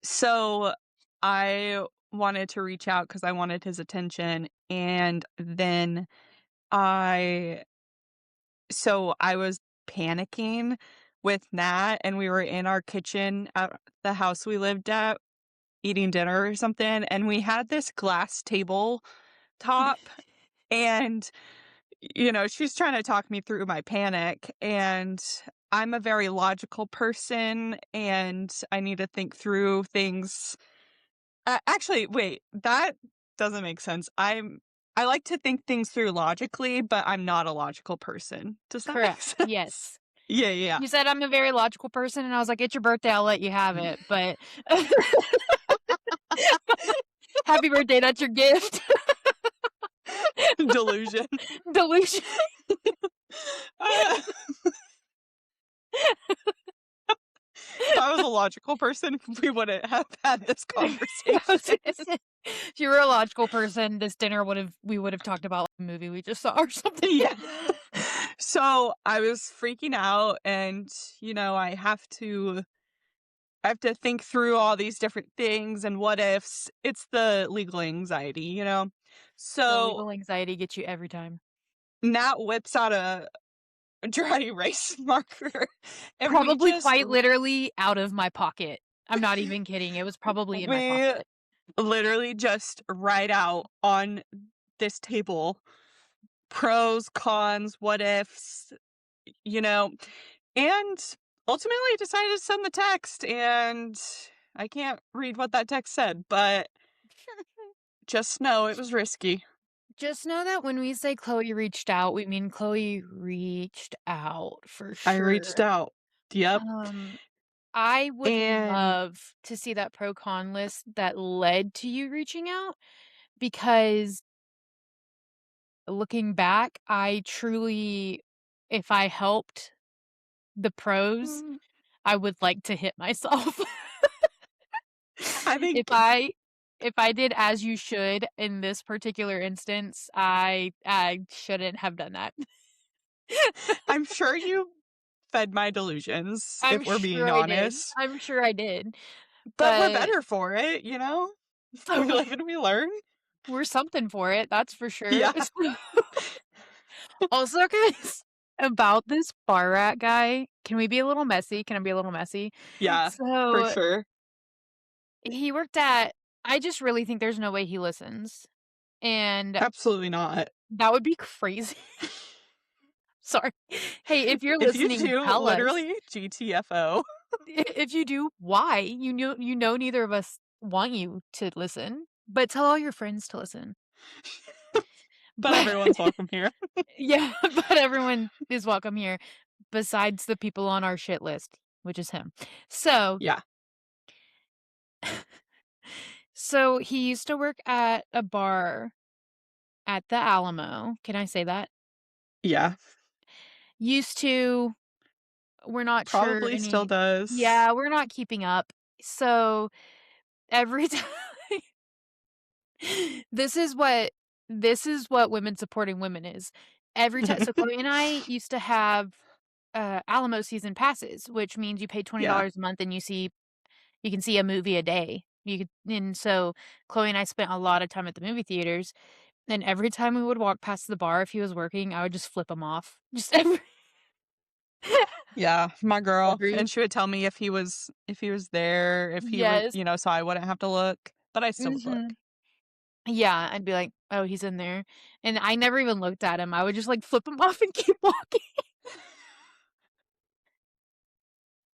S2: So I wanted to reach out because I wanted his attention, and then I I was panicking with Nat, and we were in our kitchen at the house we lived at eating dinner or something, and we had this glass table top, and, she's trying to talk me through my panic, and I'm a very logical person, and I need to think through things. Actually, wait, that doesn't make sense. I like to think things through logically, but I'm not a logical person. Does that make
S1: Correct,
S2: sense?
S1: yes.
S2: Yeah, yeah,
S1: You said I'm a very logical person, and I was like, "It's your birthday, I'll let you have
S2: yeah.
S1: it," but happy birthday, that's your gift.
S2: Delusion.
S1: Delusion.
S2: Uh, if I was a logical person, we wouldn't have had this
S1: I was
S2: conversation.
S1: gonna say, if you were a logical person, this dinner we would've talked about like, a movie we just saw or something.
S2: Yeah. So, I was freaking out and, I have to think through all these different things and what ifs. It's the legal anxiety, you know?
S1: The
S2: So,
S1: legal anxiety gets you every time.
S2: Nat whips out a dry erase marker, and
S1: Probably quite literally out of my pocket. I'm not even kidding, it was probably in my
S2: we
S1: pocket.
S2: literally just write out on this table pros, cons, what ifs, you know, and ultimately decided to send the text, and I can't read what that text said, but just know it was risky.
S1: Just know that when we say Chloe reached out, we mean Chloe reached out for
S2: I reached
S1: sure.
S2: out. Yep.
S1: Um, I would
S2: And
S1: love to see that pro con list that led to you reaching out because looking back, I truly if I helped the pros,
S2: mm,
S1: I would like to hit myself.
S2: I
S1: If
S2: think
S1: I did as you should in this particular instance, I shouldn't have done that.
S2: I'm sure you fed my delusions,
S1: I'm
S2: if we're
S1: sure
S2: being
S1: I did.
S2: honest,
S1: I'm sure I did.
S2: but we're
S1: But
S2: better for it, We live and we learn.
S1: we're something for it, that's for sure.
S2: Yeah.
S1: Also, guys, about this bar rat guy, can we be a little messy? Can I be a little messy?
S2: Yeah, for
S1: So,
S2: sure.
S1: he worked at I just really think there's no way he listens, and
S2: Absolutely not.
S1: that would be crazy. Sorry. Hey, if you're
S2: If you
S1: listening,
S2: do,
S1: tell us.
S2: literally GTFO.
S1: If you do, why? You know neither of us want you to listen, but tell all your friends to listen.
S2: But
S1: But
S2: everyone's welcome here.
S1: yeah, but everyone is welcome here besides the people on our shit list, which is him. So
S2: Yeah,
S1: so he used to work at a bar at the Alamo. Can I say that?
S2: yeah,
S1: Used to, we're not sure
S2: probably still
S1: any
S2: does.
S1: yeah, we're not keeping up. So every time this is what this is what women supporting women is. Every time so Chloe and I used to have, Alamo season passes, which means you pay
S2: Yeah,
S1: $20 a month and you can see a movie a day. You could and so Chloe and I spent a lot of time at the movie theaters, and every time we would walk past the bar if he was working, I would just flip him off. Just
S2: yeah, my girl,
S1: every
S2: and she would tell me if he was there, if he was,
S1: yes.
S2: so I wouldn't have to look, but I still would look.
S1: Mhm. Yeah, I'd be like, "Oh, he's in there," and I never even looked at him. I would just, like, flip him off and keep walking.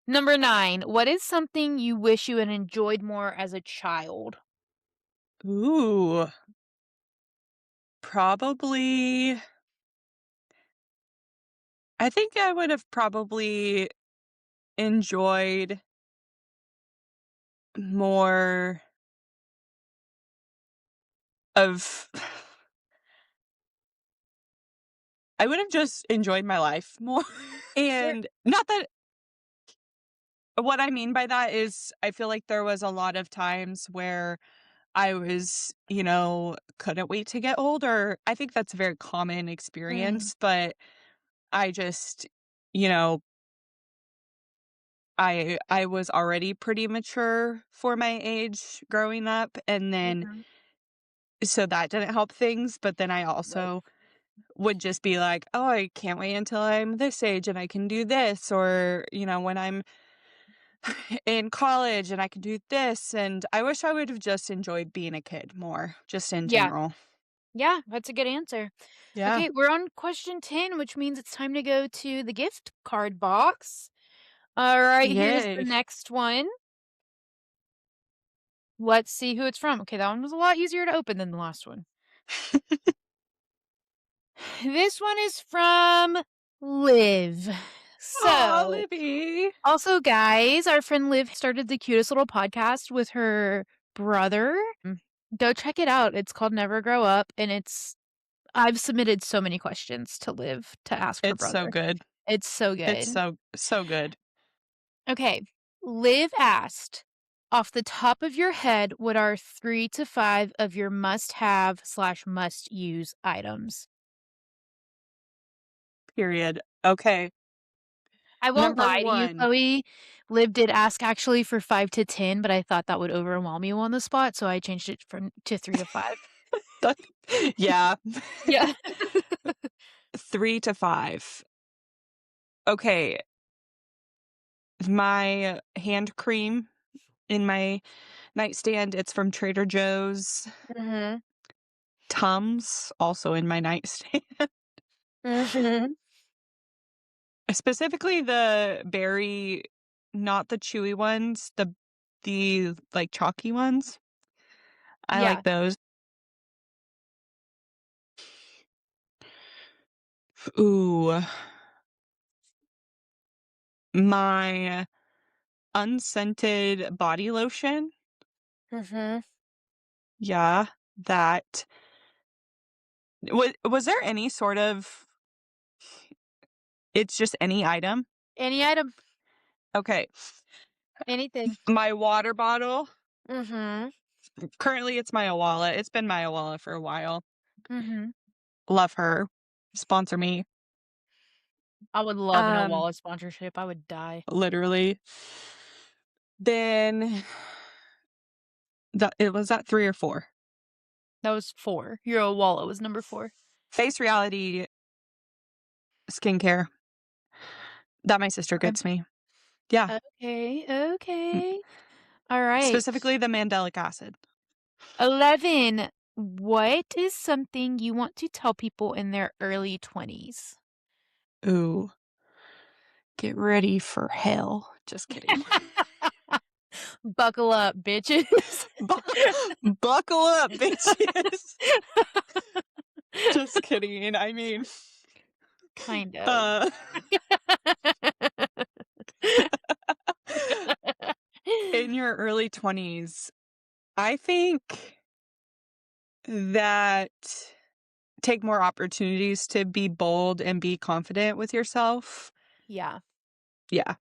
S1: Number 9, what is something you wish you had enjoyed more as a child?
S2: Ooh, probably I think I would have probably enjoyed more of I would have just enjoyed my life more.
S1: Sure.
S2: And not that what I mean by that is I feel like there was a lot of times where I was, couldn't wait to get older. I think that's a very common
S1: Mm,
S2: experience, but I just, you know, I was already pretty mature for my age growing up, and then
S1: Mhm.
S2: so that didn't help things, but then I
S1: Right.
S2: also would just be like, "Oh, I can't wait until I'm this age and I can do this," or, when I'm in college and I can do this, and I wish I would have just enjoyed being a kid more, just in
S1: Yeah.
S2: general.
S1: Yeah, that's a good answer.
S2: Yeah.
S1: Okay, we're on question 10, which means it's time to go to the gift card box. All right, here's the
S2: Yay.
S1: next one. Let's see who it's from. Okay, that one was a lot easier to open than the last one. This one is from Liv.
S2: Aw,
S1: So,
S2: Libby.
S1: also, guys, our friend Liv started the cutest little podcast with her brother. Go check it out. It's called Never Grow Up, and I've submitted so many questions to Liv to ask her
S2: It's so
S1: brother.
S2: good.
S1: It's so
S2: It's
S1: good.
S2: so good.
S1: Okay, Liv asked, off the top of your head, what are 3 to 5 of your must-have/must-use items?
S2: Period. Okay.
S1: I won't
S2: Number
S1: lie to you,
S2: 1.
S1: Chloe. Liv did ask actually for 5 to 10, but I thought that would overwhelm you on the spot, so I changed it from to 3 to 5.
S2: That yeah.
S1: Yeah.
S2: 3 to 5. Okay, my hand cream in my nightstand, it's from Trader Joe's.
S1: Mhm.
S2: Tums, also in my nightstand.
S1: Mhm.
S2: Specifically the berry, not the chewy ones, like, chalky ones. I
S1: Yeah.
S2: like those. Ooh, my unscented body lotion.
S1: Mhm.
S2: Yeah, that. Was there any sort of it's just any item?
S1: Any item,
S2: Okay.
S1: anything.
S2: My water bottle.
S1: Mhm.
S2: Currently, it's my Owala. It's been my Owala for a while.
S1: Mhm.
S2: Love her. Sponsor me.
S1: I would love an
S2: Um,
S1: Owala sponsorship, I would die.
S2: literally. Then it was that 3 or 4?
S1: That was 4. Your Owala was number 4.
S2: Face Reality skincare that my sister
S1: Okay.
S2: gets me. Yeah,
S1: Okay,
S2: m
S1: okay. Alright.
S2: specifically the mandelic acid.
S1: 11. What is something you want to tell people in their early 20s?
S2: Ooh, get ready for hell. Just kidding.
S1: Buckle up, bitches.
S2: Bu buckle up, bitches. Just kidding. I mean,
S1: Kind of.
S2: uh, in your early 20s, I think that take more opportunities to be bold and be confident with yourself.
S1: Yeah,
S2: Yeah,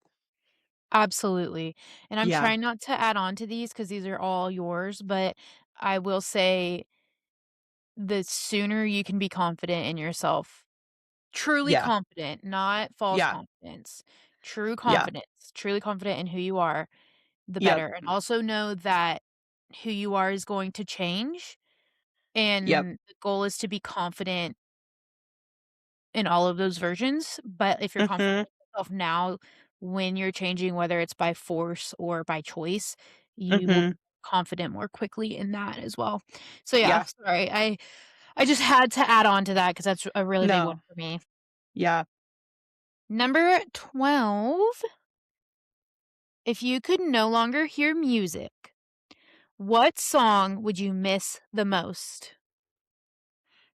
S1: absolutely. And I'm
S2: yeah,
S1: trying not to add on to these because these are all yours, but I will say the sooner you can be confident in yourself, truly
S2: yeah,
S1: confident, not false
S2: yeah,
S1: confidence, true
S2: yeah,
S1: confidence, truly confident in who you are, the
S2: yep,
S1: better. And also know that who you are is going to change.
S2: yep,
S1: And the goal is to be confident in all of those versions. But if you're confident
S2: mhm,
S1: in yourself now, when you're changing, whether it's by force or by choice, you will be
S2: mhm,
S1: confident more quickly in that as well. So yeah,
S2: yeah,
S1: sorry. I just had to add on to that because that's a really big one
S2: no,
S1: for me.
S2: yeah.
S1: Number 12, if you could no longer hear music, what song would you miss the most?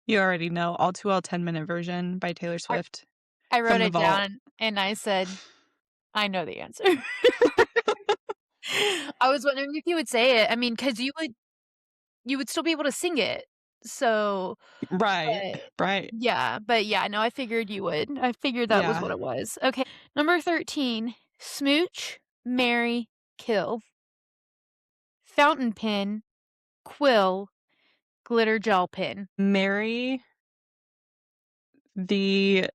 S2: You already know All Too Well 10-minute version by Taylor
S1: I
S2: Swift
S1: I wrote
S2: from The
S1: it
S2: Vault.
S1: down and I said, "I know the answer." I was wondering if you would say it. I mean, because you would still be able to sing it. So,
S2: Right,
S1: but
S2: right,
S1: yeah, but yeah, no, I figured you would. I figured that was
S2: yeah.
S1: what it was. Okay, number 13, smooch, marry, kill, fountain pen, quill, glitter gel pen.
S2: Marry the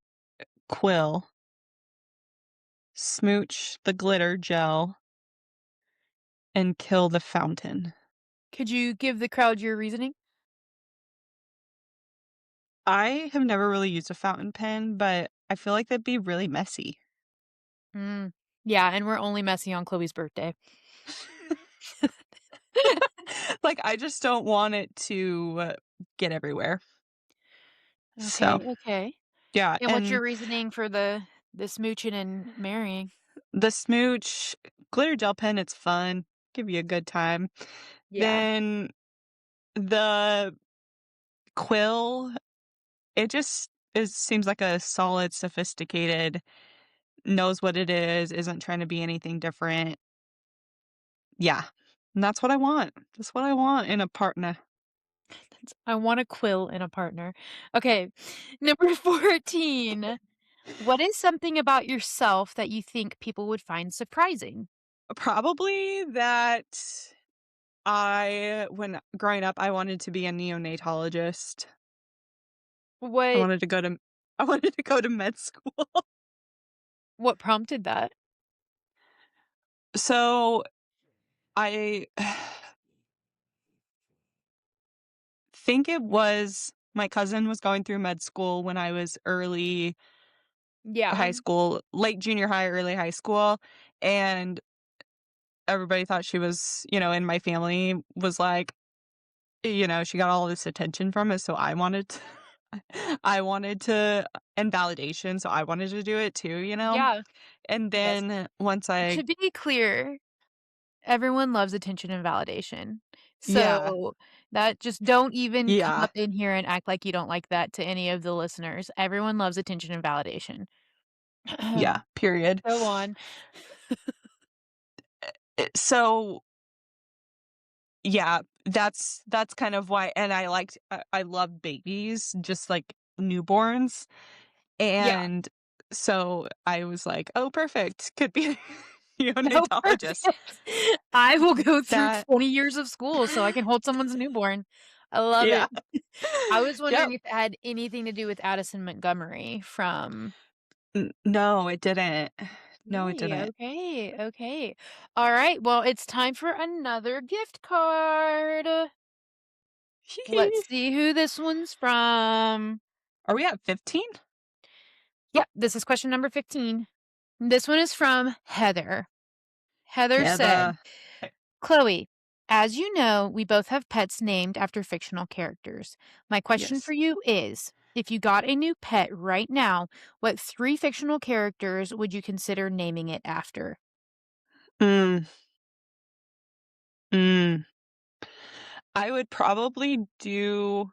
S2: quill. smooch the glitter gel, and kill the fountain.
S1: Could you give the crowd your reasoning?
S2: I have never really used a fountain pen, but I feel like that'd be really messy.
S1: Mm. Yeah, and we're only messy on Chloe's birthday.
S2: Like, I just don't want it to, get everywhere. So,
S1: Okay, okay.
S2: yeah,
S1: And what's
S2: and
S1: your reasoning for the smooching and marrying?
S2: the smooch glitter gel pen, it's fun, give you a good time.
S1: Yeah.
S2: Then the quill, it just seems like a solid, sophisticated, knows what it is, isn't trying to be anything different. Yeah, and that's what I want. That's what I want in a partner.
S1: I want a quill in a partner. Okay. Number 14. What is something about yourself that you think people would find surprising?
S2: Probably that when growing up, I wanted to be a neonatologist. I
S1: What
S2: wanted to go to I wanted to go to med school.
S1: what prompted that?
S2: So, I think it was my cousin was going through med school when I was early
S1: Yeah.
S2: high school, late junior high, early high school, and everybody thought she was, in my family was like, she got all this attention from it, so I wanted to I wanted to and validation, so I wanted to do it too,
S1: Yeah.
S2: And
S1: Yes.
S2: then once I
S1: To be clear, everyone loves attention and validation.
S2: yeah,
S1: So, that just don't even come
S2: yeah,
S1: up in here and act like you don't like that to any of the listeners. Everyone loves attention and validation.
S2: yeah, period.
S1: Go on.
S2: So, yeah, that's kind of why and I love babies, just like newborns,
S1: Yeah.
S2: and so I was like, "Oh, perfect, could be a
S1: Oh,
S2: neonatologist."
S1: perfect. I will go through
S2: That
S1: 20 years of school so I can hold someone's newborn. I love
S2: yeah.
S1: it. I was wondering
S2: Yep.
S1: if it had anything to do with Addison Montgomery from
S2: N no, it didn't. No, it
S1: Really?
S2: didn't.
S1: Okay, okay. Alright, well, it's time for another gift card. Let's see who this one's from.
S2: Are we at 15?
S1: Yep, this is question number 15. This one is from Heather. Heather said,
S2: Heather.
S1: Chloe, as you know, we both have pets named after fictional characters. My question for
S2: Yes.
S1: you is, if you got a new pet right now, what three fictional characters would you consider naming it after?
S2: Mm, mm. I would probably do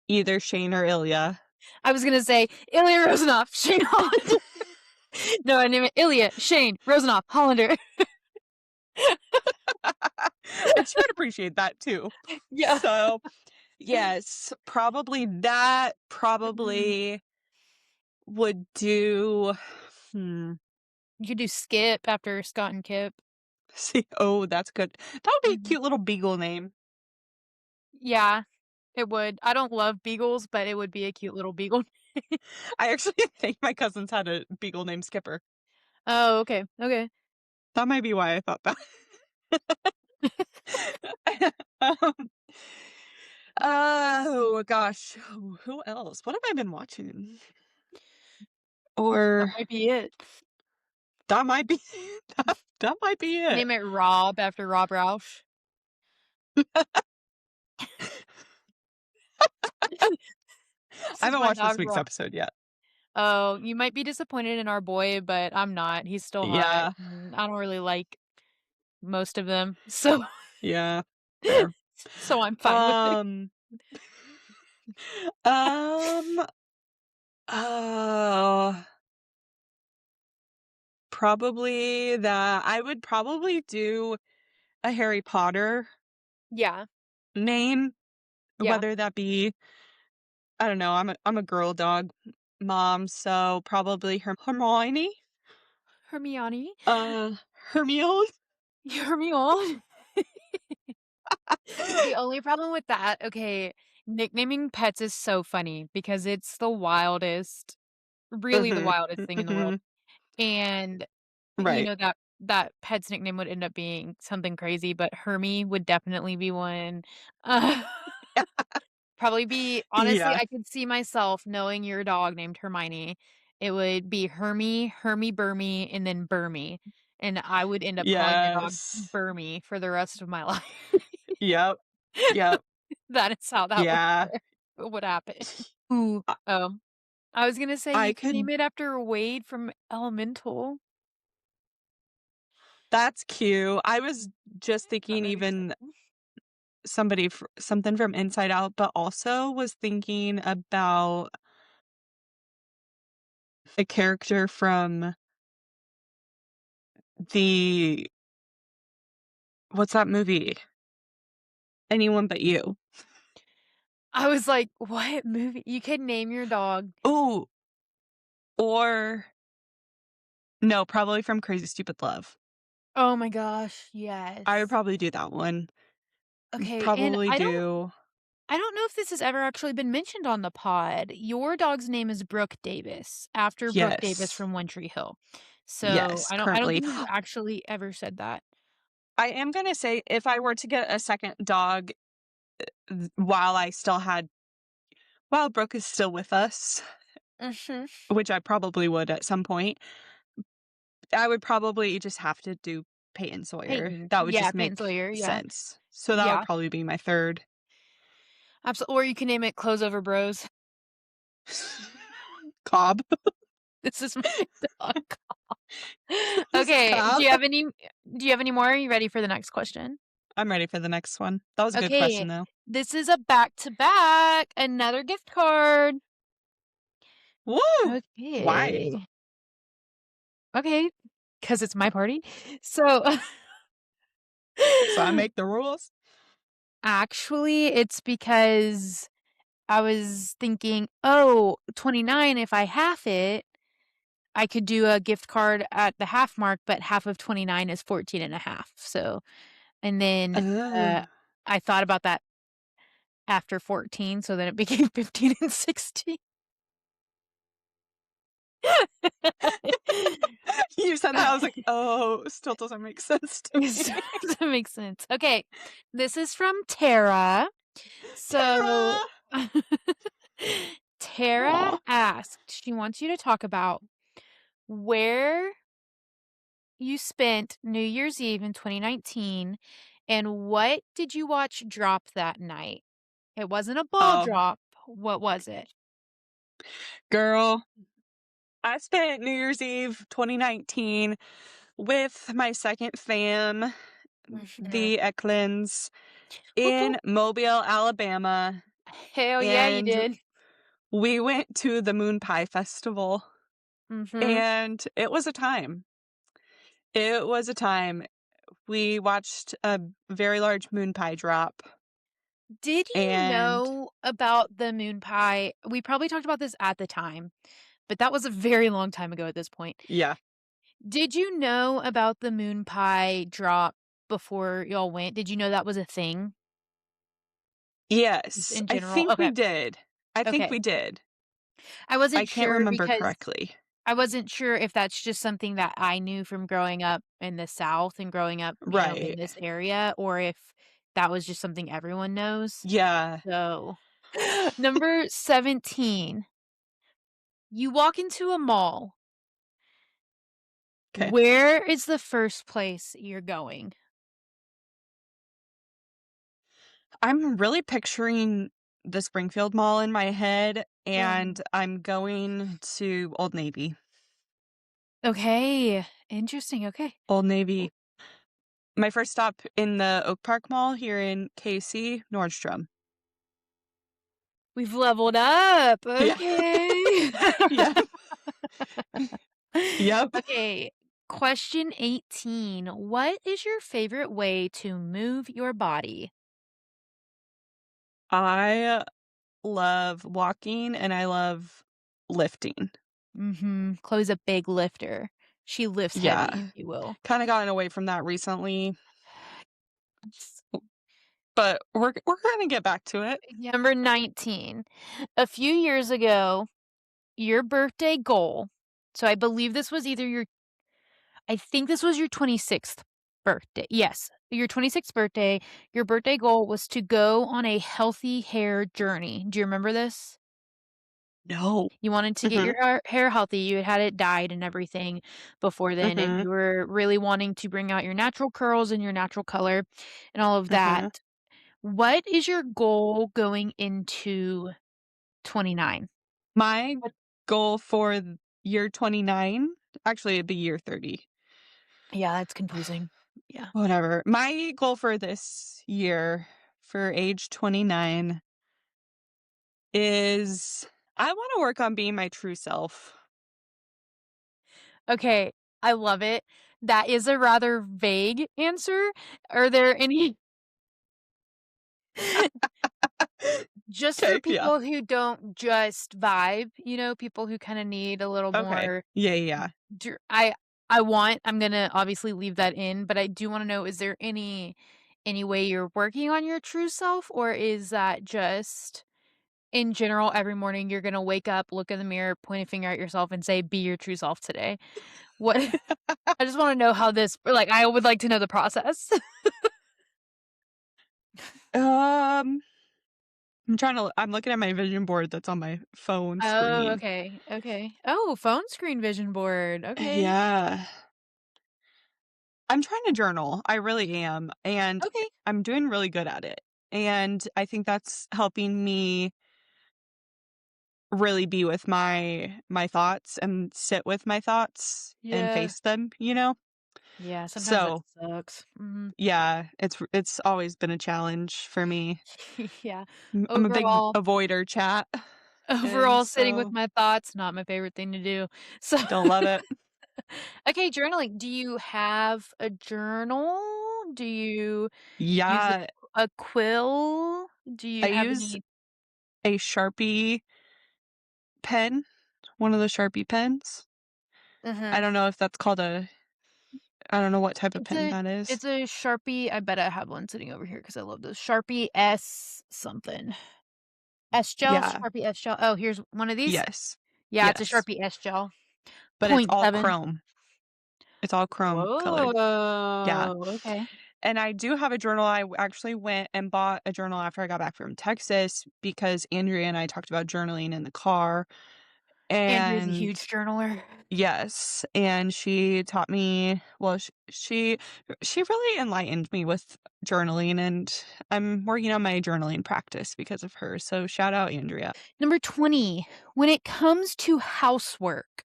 S2: either Shane or Ilya.
S1: I was gonna say Ilya Rozanov, Shane Hollander. No, I name it Ilya, Shane, Rozanov, Hollander.
S2: And she would appreciate that too.
S1: Yeah.
S2: So, yes, probably that,
S1: Mhm.
S2: probably would do
S1: You could do Skip after Scott and Kip.
S2: see, oh, that's good. That would be a
S1: Mhm.
S2: cute little beagle name.
S1: Yeah, it would. I don't love beagles, but it would be a cute little beagle.
S2: I actually think my cousins had a beagle named Skipper.
S1: Oh, okay, okay.
S2: That might be why I thought that. Um, oh gosh, who else? What have I been watching?
S1: That
S2: Or
S1: might be it.
S2: that might be that might be it.
S1: Name it Rob after Rob Roush. This
S2: I
S1: is
S2: haven't
S1: my
S2: watched this
S1: dog,
S2: week's
S1: Rob.
S2: episode yet.
S1: Oh, you might be disappointed in our boy, but I'm not. He's still hot.
S2: Yeah,
S1: I don't really like most of them, so
S2: yeah, fair.
S1: so I'm fine with it.
S2: Um, um, uh, probably that I would probably do a Harry Potter
S1: Yeah,
S2: name,
S1: yeah.
S2: whether that be I don't know. I'm a girl dog mom, so probably Hermione.
S1: Hermione.
S2: Uh, Hermione.
S1: Hermione. The only problem with that, okay, nicknaming pets is so funny because it's the wildest, really the
S2: Mhm.
S1: wildest thing in the world.
S2: Mhm.
S1: and,
S2: Right.
S1: that pet's nickname would end up being something crazy, but Hermie would definitely be one. Probably be honestly,
S2: Yeah.
S1: I could see myself knowing your dog named Hermione. It would be Hermie, Hermie Burmie, and then Burmie, and I would end up calling your dog
S2: Yes.
S1: Burmie for the rest of my life.
S2: Yep. Yep.
S1: That is how that would
S2: Yeah.
S1: would happen. Ooh,
S2: I
S1: oh, I was gonna say
S2: I
S1: you could
S2: could
S1: name it after Wade from Elemental.
S2: That's cute. I was just
S1: Oh,
S2: thinking
S1: that'd be
S2: even
S1: exciting.
S2: something from Inside Out, but also was thinking about the character from the what's that movie? Anyone But You.
S1: I was like, "What movie?" You could name your dog.
S2: Ooh, or no, probably from Crazy Stupid Love.
S1: Oh my gosh,
S2: I would
S1: yes.
S2: probably do that one.
S1: Okay, and
S2: Probably do
S1: I don't know if this has ever actually been mentioned on the pod. Your dog's name is Brooke Davis, after Brooke Davis
S2: yes.
S1: from One Tree Hill. So,
S2: Yes,
S1: I don't
S2: currently.
S1: think we've actually ever said that.
S2: I am gonna say if I were to get a second dog, while I still had while Brooke is still with us,
S1: Mhm.
S2: which I probably would at some point, I would probably just have to do Peyton Sawyer.
S1: Peyton.
S2: That would
S1: Yeah,
S2: just
S1: Peyton
S2: make
S1: Sawyer, yeah.
S2: sense. So that would
S1: Yeah.
S2: probably be my 3rd.
S1: Or you can name it Clothes Over Bros.
S2: Cobb.
S1: This is my dog.
S2: This is
S1: Okay,
S2: Cobb.
S1: do you have any more? Are you ready for the next question?
S2: I'm ready for the next one. That was a good
S1: Okay,
S2: question, though.
S1: this is a back-to-back, another gift card.
S2: Woo! Why?
S1: Okay. Okay, because it's my party. So,
S2: So I make the rules?
S1: actually, it's because I was thinking, "Oh, 29. If I half it, I could do a gift card at the half mark, but half of 29 is 14 and a half." So and then,
S2: Oh.
S1: uh, I thought about that after 14, so then it became 15 and 16.
S2: You said that, I was like, "Oh, still doesn't make sense to
S1: Yes,
S2: me."
S1: that makes sense. Okay, this is from Tara. So,
S2: Tara!
S1: Tara
S2: Aw.
S1: asked, she wants you to talk about where you spent New Year's Eve in 2019 and what did you watch drop that night? It wasn't a ball
S2: Oh,
S1: drop. What was it?
S2: girl, I spent New Year's Eve 2019 with my second fam,
S1: Mhm.
S2: the Eklunds,
S1: Whoop,
S2: in
S1: whoop.
S2: Mobile, Alabama,
S1: Hell yeah, you
S2: and
S1: did.
S2: we went to the Moon Pie Festival,
S1: Mhm.
S2: and it was a time. It was a time. We watched a very large moon pie drop,
S1: Did you
S2: and
S1: know about the moon pie? We probably talked about this at the time, but that was a very long time ago at this point.
S2: yeah.
S1: Did you know about the moon pie drop before y'all went? Did you know that was a thing just
S2: Yes,
S1: in
S2: I
S1: general?
S2: think we
S1: Okay.
S2: did. I think
S1: Okay.
S2: we did.
S1: I
S2: I
S1: wasn't
S2: can't
S1: sure
S2: remember
S1: because
S2: correctly.
S1: I wasn't sure if that's just something that I knew from growing up in the South and growing up, in
S2: Right.
S1: this area, or if that was just something everyone knows.
S2: Yeah.
S1: So, number 17, you walk into a mall.
S2: Okay.
S1: Where is the first place you're going?
S2: I'm really picturing the Springfield Mall in my head,
S1: Um,
S2: and I'm going to Old Navy.
S1: okay, interesting, okay.
S2: Old
S1: W
S2: Navy. My first stop in the Oak Park Mall here in KC, Nordstrom.
S1: We've leveled up,
S2: Yeah.
S1: okay.
S2: Yep. Yep.
S1: Okay, question 18. What is your favorite way to move your body?
S2: I love walking and I love lifting.
S1: Mhm, Chloe's a big lifter. She lifts
S2: Yeah.
S1: heavy, if you will.
S2: Kinda gotten away from that recently,
S1: S
S2: but we're gonna get back to it.
S1: Number 19. A few years ago, your birthday goal So I believe this was either your I think this was your 26th birthday. Yes, your 26th birthday. Your birthday goal was to go on a healthy hair journey. Do you remember this?
S2: No.
S1: You wanted to get your
S2: Mhm,
S1: hair healthy. You had it dyed and everything before then, and
S2: mhm,
S1: you were really wanting to bring out your natural curls and your natural color and all of that.
S2: mhm.
S1: What is your goal going into 29?
S2: My
S1: What
S2: goal for year 29, actually, it'd be year 30.
S1: Yeah, that's confusing. Yeah.
S2: Whatever. My goal for this year, for age 29, is I wanna work on being my true self.
S1: Okay, I love it. That is a rather vague answer. Are there any just for
S2: Okay. Yeah.
S1: people who don't just vibe, people who kinda need a little
S2: Okay.
S1: more
S2: Yeah, yeah, yeah.
S1: Dr I'm gonna obviously leave that in, but I do wanna know, is there any way you're working on your true self, or is that just in general, every morning you're gonna wake up, look in the mirror, point a finger at yourself, and say, "Be your true self today"? What I just wanna know how this I would like to know the process.
S2: Um, I'm looking at my vision board that's on my phone
S1: Oh,
S2: screen.
S1: okay, okay. Oh, phone screen vision board, okay.
S2: Yeah. I'm trying to journal, I really am, and
S1: Okay.
S2: I'm doing really good at it, and I think that's helping me really be with my thoughts and sit with my thoughts and
S1: Yeah.
S2: face them, you know?
S1: Yeah, sometimes that
S2: So,
S1: sucks. Mhm.
S2: yeah, it's always been a challenge for me.
S1: Yeah.
S2: I'm a big
S1: Overall
S2: avoider, chat, and
S1: Overall, sitting with
S2: so
S1: my thoughts, not my favorite thing to do. So
S2: don't love it.
S1: okay, journaling. Do you have a journal? Do you use
S2: Yeah,
S1: a quill? Do
S2: I
S1: you have
S2: use
S1: any
S2: a Sharpie pen, one of the Sharpie pens. I
S1: Mhm.
S2: don't know if that's called a I don't know what type of
S1: It's
S2: pen
S1: a
S2: that is.
S1: it's a Sharpie. I bet I have one sitting over here because I love those. Sharpie S something. S gel,
S2: Yeah,
S1: Sharpie S gel. Oh, here's one of these?
S2: yes,
S1: Yeah, it's a
S2: yes,
S1: Sharpie S gel.
S2: but it's
S1: Point
S2: all
S1: 0.7.
S2: chrome. It's all chrome colored. Yeah,
S1: Whoa, okay.
S2: and I do have a journal. Actually went and bought a journal after I got back from Texas because Andrea and I talked about journaling in the car,
S1: Andrea's a
S2: and
S1: huge journaler.
S2: yes, and she taught me well, she really enlightened me with journaling, and I'm working on my journaling practice because of her, so shout out Andrea.
S1: Number 20, when it comes to housework,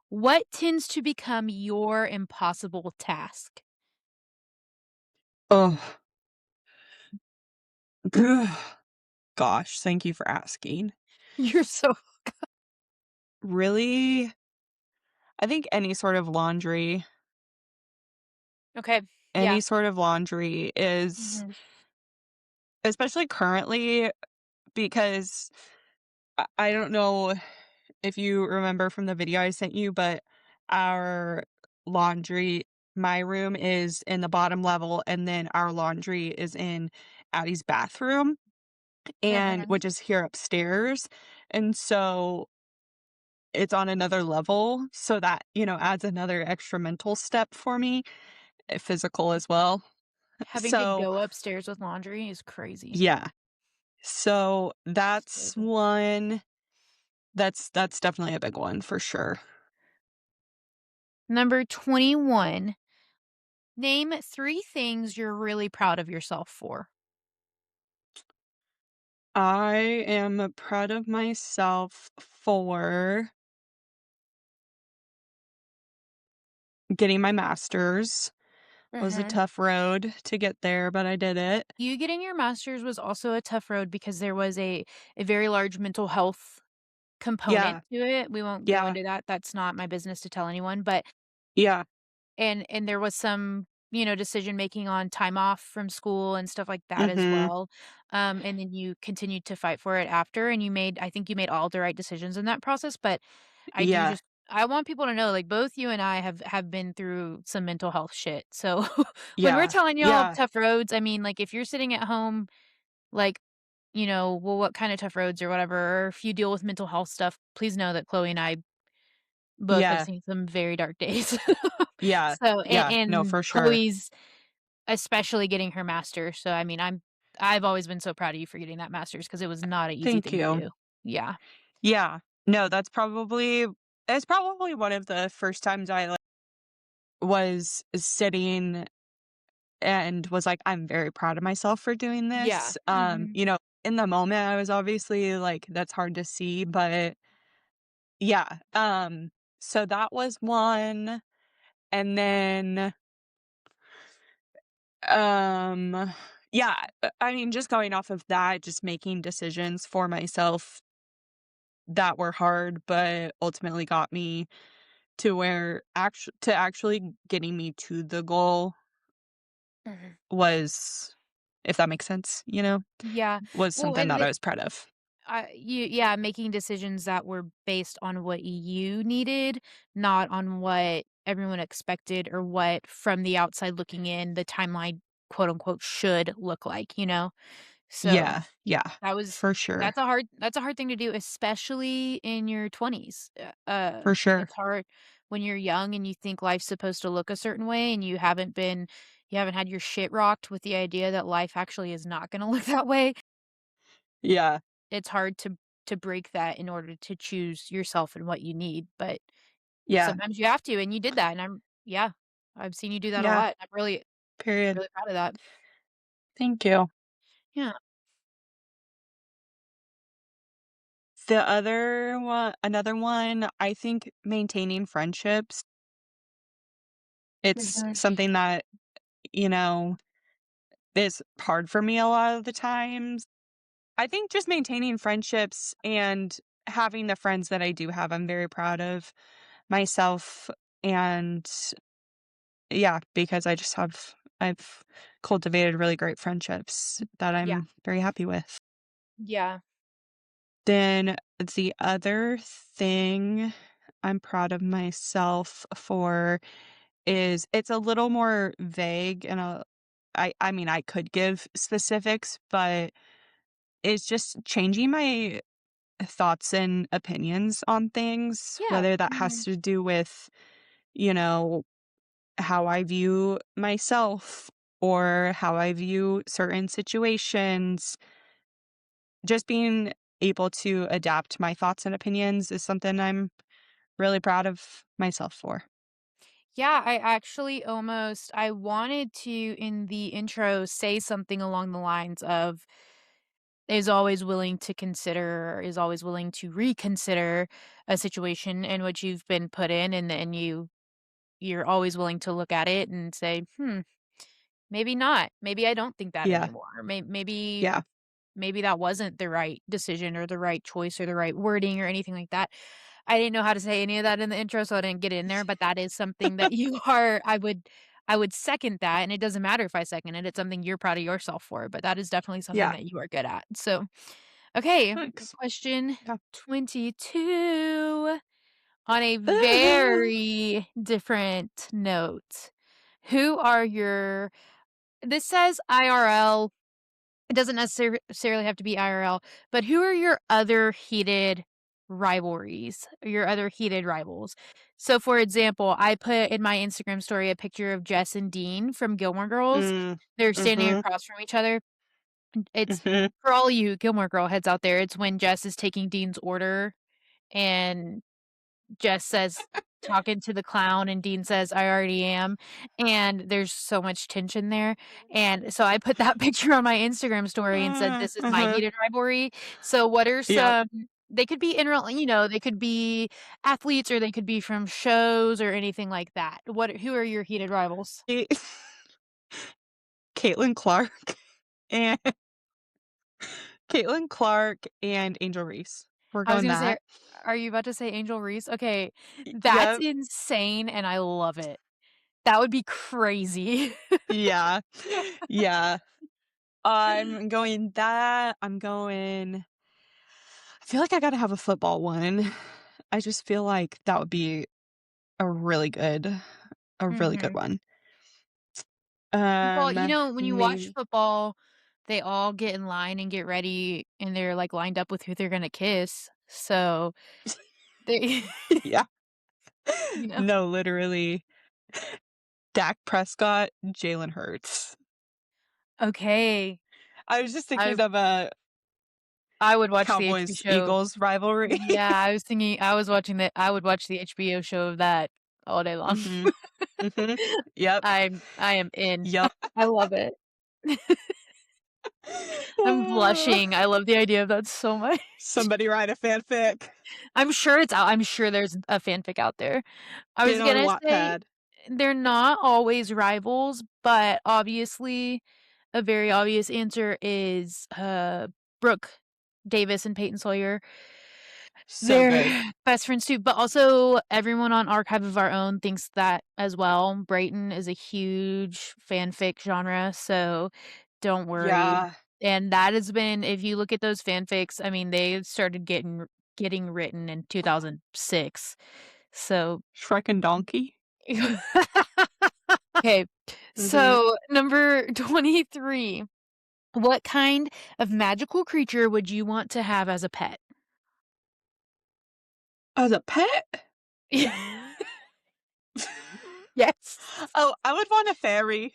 S1: what tends to become your impossible task?
S2: Oh, gosh, thank you for asking.
S1: You're so
S2: Really? I think
S1: Okay.
S2: any
S1: Yeah.
S2: sort of laundry is
S1: Mhm.
S2: especially currently because I don't know if you remember from the video I sent you, but our laundry my room is in the bottom level, and then our laundry is in Addie's bathroom, and
S1: Mhm.
S2: which is here upstairs, and so it's on another level, so that, adds another extra mental step for me, physical as well.
S1: Having to
S2: So,
S1: go upstairs with laundry is crazy.
S2: yeah. So,
S1: It's
S2: that's
S1: terrible.
S2: one that's definitely a big one for sure.
S1: Number 21, name 3 things you're really proud of yourself for.
S2: I am proud of myself for getting my master's. Was a
S1: Mhm.
S2: tough road to get there, but I did it.
S1: You getting your master's was also a tough road because there was a very large mental health component
S2: Yeah,
S1: to it. We won't go
S2: yeah,
S1: into that. That's not my business to tell anyone, but
S2: yeah,
S1: and there was some, decision making on time off from school and stuff like that as
S2: mhm,
S1: well. And then you continued to fight for it after, and I think you made all the right decisions in that process. But
S2: yeah,
S1: I want people to know, like both you and I have been through some mental health shit. So when we're
S2: yeah,
S1: telling y'all
S2: yeah,
S1: tough roads, I mean, like if you're sitting at home, like, well, what kind of tough roads or whatever, or if you deal with mental health stuff, please know that Chloe and I Both have
S2: Yeah.
S1: seen some very dark days.
S2: Yeah.
S1: So,
S2: Yeah. No,
S1: and
S2: for sure.
S1: Chloe's especially getting her master's, so, I mean, I've always been so proud of you for getting that master's because it was not an easy
S2: Thank
S1: thing to
S2: you.
S1: do. Yeah.
S2: Yeah. No, it's probably one of the first times I, like, was sitting and was like, "I'm very proud of myself for doing
S1: Yeah.
S2: this."
S1: Mhm.
S2: In the moment, I was obviously like, "That's hard to see," but yeah, so that was one, and then, um, yeah, I mean, just going off of that, just making decisions for myself that were hard, but ultimately got me to where actually getting me to the goal
S1: Mhm.
S2: was, if that makes sense,
S1: Yeah.
S2: was
S1: Well,
S2: something
S1: and
S2: that I
S1: the
S2: was proud of.
S1: yeah, making decisions that were based on what you needed, not on what everyone expected or what from the outside looking in, the timeline, quote unquote, should look like, you know? So
S2: Yeah, yeah,
S1: that was
S2: for sure,
S1: that's a hard thing to do, especially in your 20s.
S2: for sure.
S1: It's hard when you're young and you think life's supposed to look a certain way and you haven't had your shit rocked with the idea that life actually is not gonna look that way.
S2: Yeah,
S1: It's hard to break that in order to choose yourself and what you need, but
S2: yeah,
S1: sometimes you have to, and you did that, and yeah, I've seen you do that a
S2: yeah,
S1: lot. I'm really,
S2: period.
S1: really proud of that.
S2: Thank you.
S1: Yeah.
S2: Another one, I think maintaining friendships, it's
S1: Mhm.
S2: something that, you know, is hard for me a lot of the times. I think just maintaining friendships and having the friends that I do have, I'm very proud of myself, and yeah, because I've cultivated really great friendships that
S1: Yeah.
S2: I'm very happy with.
S1: Yeah.
S2: Then the other thing I'm proud of myself for is it's a little more vague, and I mean, I could give specifics, but it's just changing my thoughts and opinions on things,
S1: Yeah.
S2: whether that has
S1: Mhm.
S2: to do with, you know, how I view myself or how I view certain situations. Just being able to adapt my thoughts and opinions is something I'm really proud of myself for.
S1: Yeah, I wanted to, in the intro, say something along the lines of is always willing to consider, or is always willing to reconsider a situation in which you've been put in, and you're always willing to look at it and say, maybe not. Maybe I don't think that
S2: Yeah,
S1: anymore. Maybe
S2: yeah,
S1: maybe that wasn't the right decision or the right choice or the right wording or anything like that. I didn't know how to say any of that in the intro, so I didn't get in there, but that is something that you are I would second that, and it doesn't matter if I second it. It's something you're proud of yourself for, but that is definitely something
S2: yeah.
S1: that you are good at. So, okay,
S2: Thanks.
S1: question
S2: Yeah.
S1: 22 on a very different note. Who are your this says IRL, it doesn't necessarily have to be IRL, but who are your other heated rivalries, or your other heated rivals? So, for example, I put in my Instagram story a picture of Jess and Dean from Gilmore Girls.
S2: Mm,
S1: They're standing
S2: mhm,
S1: across from each other. It's
S2: mhm.
S1: for all you Gilmore Girl heads out there, it's when Jess is taking Dean's order and Jess says talking to the clown and Dean says, "I already am," and there's so much tension there, and so I put that picture on my Instagram story and said, "This is my
S2: Uh-huh.
S1: heated rivalry." So what are
S2: Yep.
S1: some they could be in real they could be athletes or they could be from shows or anything like that. Who are your heated rivals?
S2: Ca Caitlin Clark and Caitlin Clark and Angel Reese. We're
S1: I was
S2: going
S1: gonna say,
S2: that.
S1: are you about to say Angel Reese? Okay, that's
S2: Yep.
S1: insane and I love it. That would be crazy.
S2: Yeah. Yeah. I'm going that. I feel like I gotta have a football one. I just feel like that would be a really good a really good
S1: Mhm.
S2: one.
S1: Football, when you watch
S2: Maybe
S1: football, they all get in line and get ready, and they're, like, lined up with who they're gonna kiss, so they
S2: yeah.
S1: you know?
S2: No, literally. Dak Prescott, Jalen Hurts.
S1: Okay.
S2: I was just
S1: I
S2: thinking of a
S1: I would watch the HB show.
S2: Cowboys-Eagles rivalry.
S1: Yeah, I was watching the I would watch the HBO show of that all day long.
S2: Mhm. Mhm. Yep.
S1: I am in.
S2: Yep.
S1: I love it. I'm blushing. I love the idea of that so much.
S2: Somebody write a fanfic.
S1: I'm sure it's out. I'm sure there's a fanfic out there. I was
S2: Get on
S1: gonna say
S2: Wattpad.
S1: they're not always rivals, but obviously a very obvious answer is, Brooke Davis and Peyton Sawyer.
S2: So
S1: They're
S2: good.
S1: best friends too, but also everyone on Archive of Our Own thinks that as well. Brayton is a huge fanfic genre, so don't worry.
S2: Yeah.
S1: And that has been if you look at those fanfics, I mean, they started getting written in 2006. So
S2: Shrek and Donkey.
S1: okay,
S2: Mhm.
S1: so number 23. What kind of magical creature would you want to have as a pet?
S2: As a pet?
S1: Yes.
S2: Oh, I would want a fairy.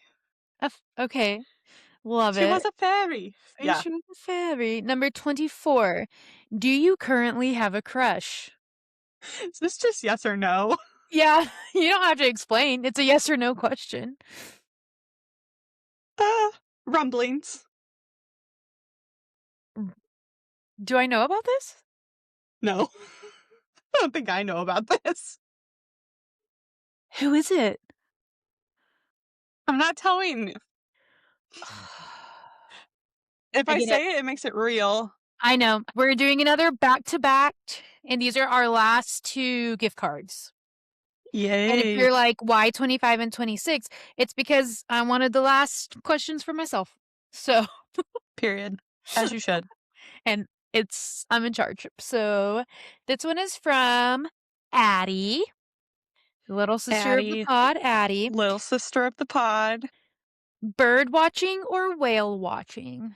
S1: Okay, love
S2: She was
S1: it.
S2: a fairy.
S1: And
S2: Yeah.
S1: she was a fairy. Number 24. Do you currently have a crush?
S2: Is this just yes or no?
S1: Yeah, you don't have to explain. It's a yes or no question.
S2: Uh, rumblings.
S1: Mm. Do I know about this?
S2: No. I don't think I know about this.
S1: Who is it?
S2: I'm not telling. If
S1: I
S2: I
S1: get it.
S2: say it, it makes it real.
S1: I know. We're doing another back to back, and these are our last two gift cards. And if
S2: Yay.
S1: you're like, why 25 and 26? It's because I wanted the last questions for myself. So,
S2: Period. As you should.
S1: and I'm in charge. So, this one is from Addie, little sister of the
S2: Addie,
S1: pod, Addie.
S2: little sister of the pod.
S1: Bird watching or whale watching?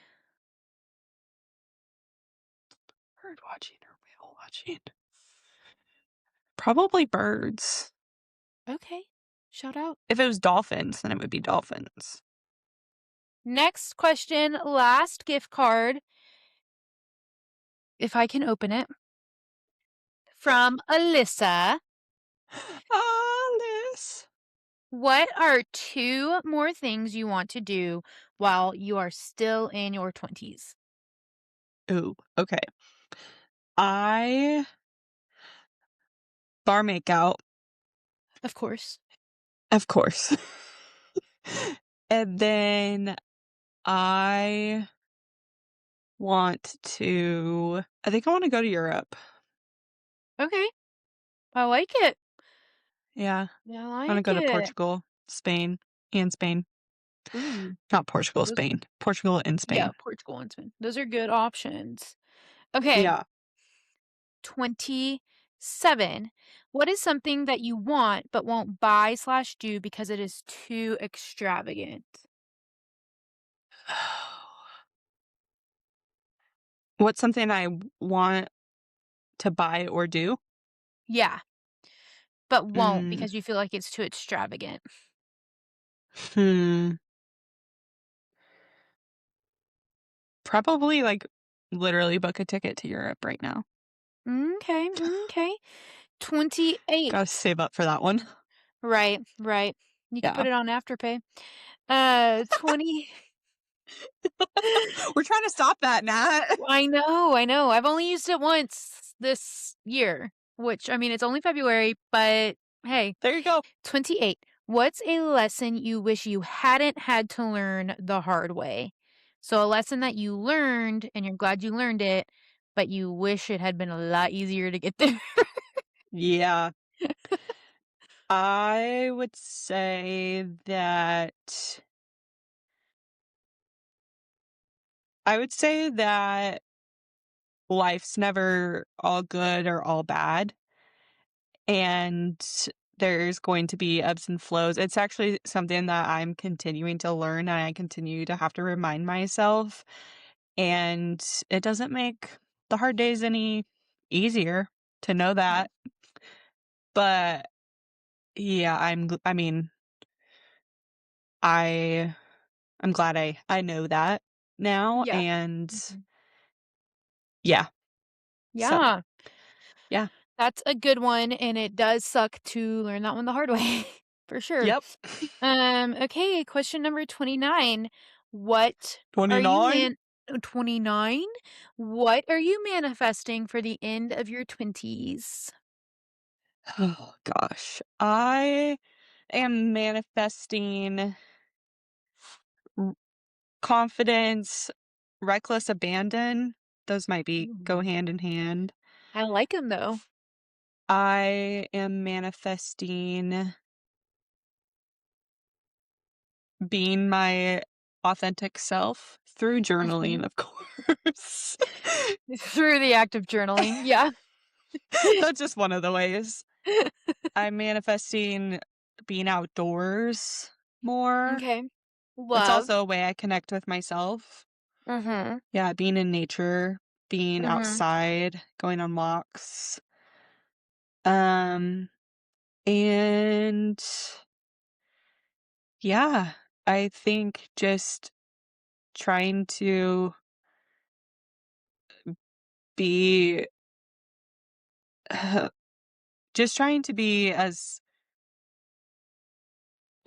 S2: Bird watching or whale watching? Probably birds.
S1: Okay, shout out.
S2: If it was dolphins, then it would be dolphins.
S1: Next question, last gift card, if I can open it, from Alyssa.
S2: Alice.
S1: What are two more things you want to do while you are still in your 20s?
S2: Ooh, okay. I bar makeout,
S1: Of course.
S2: of course. And then I I think I want to go to Europe.
S1: Okay, I like it.
S2: Yeah.
S1: I
S2: I want to
S1: like
S2: go to
S1: it.
S2: Portugal, Spain, and Spain.
S1: Ooh,
S2: Not Portugal,
S1: those
S2: Spain. Portugal and
S1: yeah,
S2: Spain.
S1: Portugal and Spain. Those are good options. Okay,
S2: Yeah.
S1: 27. What is something that you want but won't buy slash do because it is too extravagant?
S2: What's something want to buy or do?
S1: Yeah, but won't
S2: Mm,
S1: because you feel like it's too extravagant.
S2: hmm. Probably like literally book a ticket to Europe right now.
S1: Okay, okay. 28.
S2: Gotta save up for that one.
S1: Right, right. You could
S2: Yeah.
S1: put it on Afterpay. 20.
S2: We're trying to stop that, Nat.
S1: I know, I know. I've only used it once this year, which I mean, it's only February, but hey,
S2: There you go.
S1: 28. What's a lesson you wish you hadn't had to learn the hard way? So a lesson that you learned and you're glad you learned it, but you wish it had been a lot easier to get there.
S2: Yeah. I would say that life's never all good or all bad, and there's going to be ebbs and flows. It's actually something that I'm continuing to learn, and I continue to have to remind myself, and it doesn't make the hard days any easier to know that, but Yeah, I mean, I I'm glad I know that now,
S1: Yeah.
S2: and
S1: Mhm.
S2: yeah, so,
S1: Yeah,
S2: yeah.
S1: that's a good one, and it does suck to learn that one the hard way, for sure.
S2: Yep.
S1: Okay, question number 29. What are you
S2: 29?
S1: 29? What are you manifesting for the end of your 20s?
S2: Oh gosh. I am manifesting r confidence, reckless abandon. Those might be go
S1: Ooh.
S2: hand in hand.
S1: I like him though.
S2: I am manifesting being my authentic self through journaling,
S1: Mhm.
S2: of course.
S1: Through the act of journaling, yeah.
S2: That's just one of the ways. I'm manifesting being outdoors more.
S1: Okay.
S2: It's
S1: Love.
S2: also a way I connect with myself.
S1: Mhm.
S2: Yeah, being in nature, being
S1: Mhm.
S2: outside, going on walks. Um, and yeah, I think just trying to be just trying to be as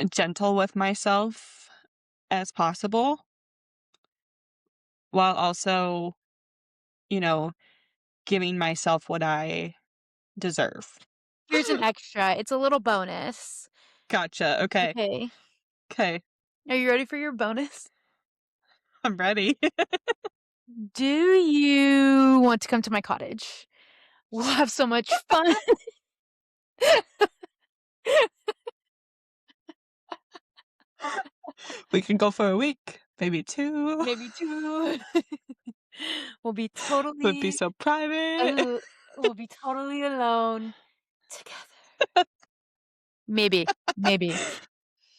S2: gentle with myself as possible while also, you know, giving myself what I deserve.
S1: Here's an extra. It's a little bonus.
S2: Gotcha. Okay.
S1: Okay.
S2: Okay.
S1: Are you ready for your bonus?
S2: I'm ready.
S1: Do you want to come to my cottage? We'll have so much fun.
S2: We can go for a week, maybe 2.
S1: Maybe 2. We'll be
S2: Would be
S1: totally
S2: so private.
S1: al we'll be totally alone together. Maybe, maybe.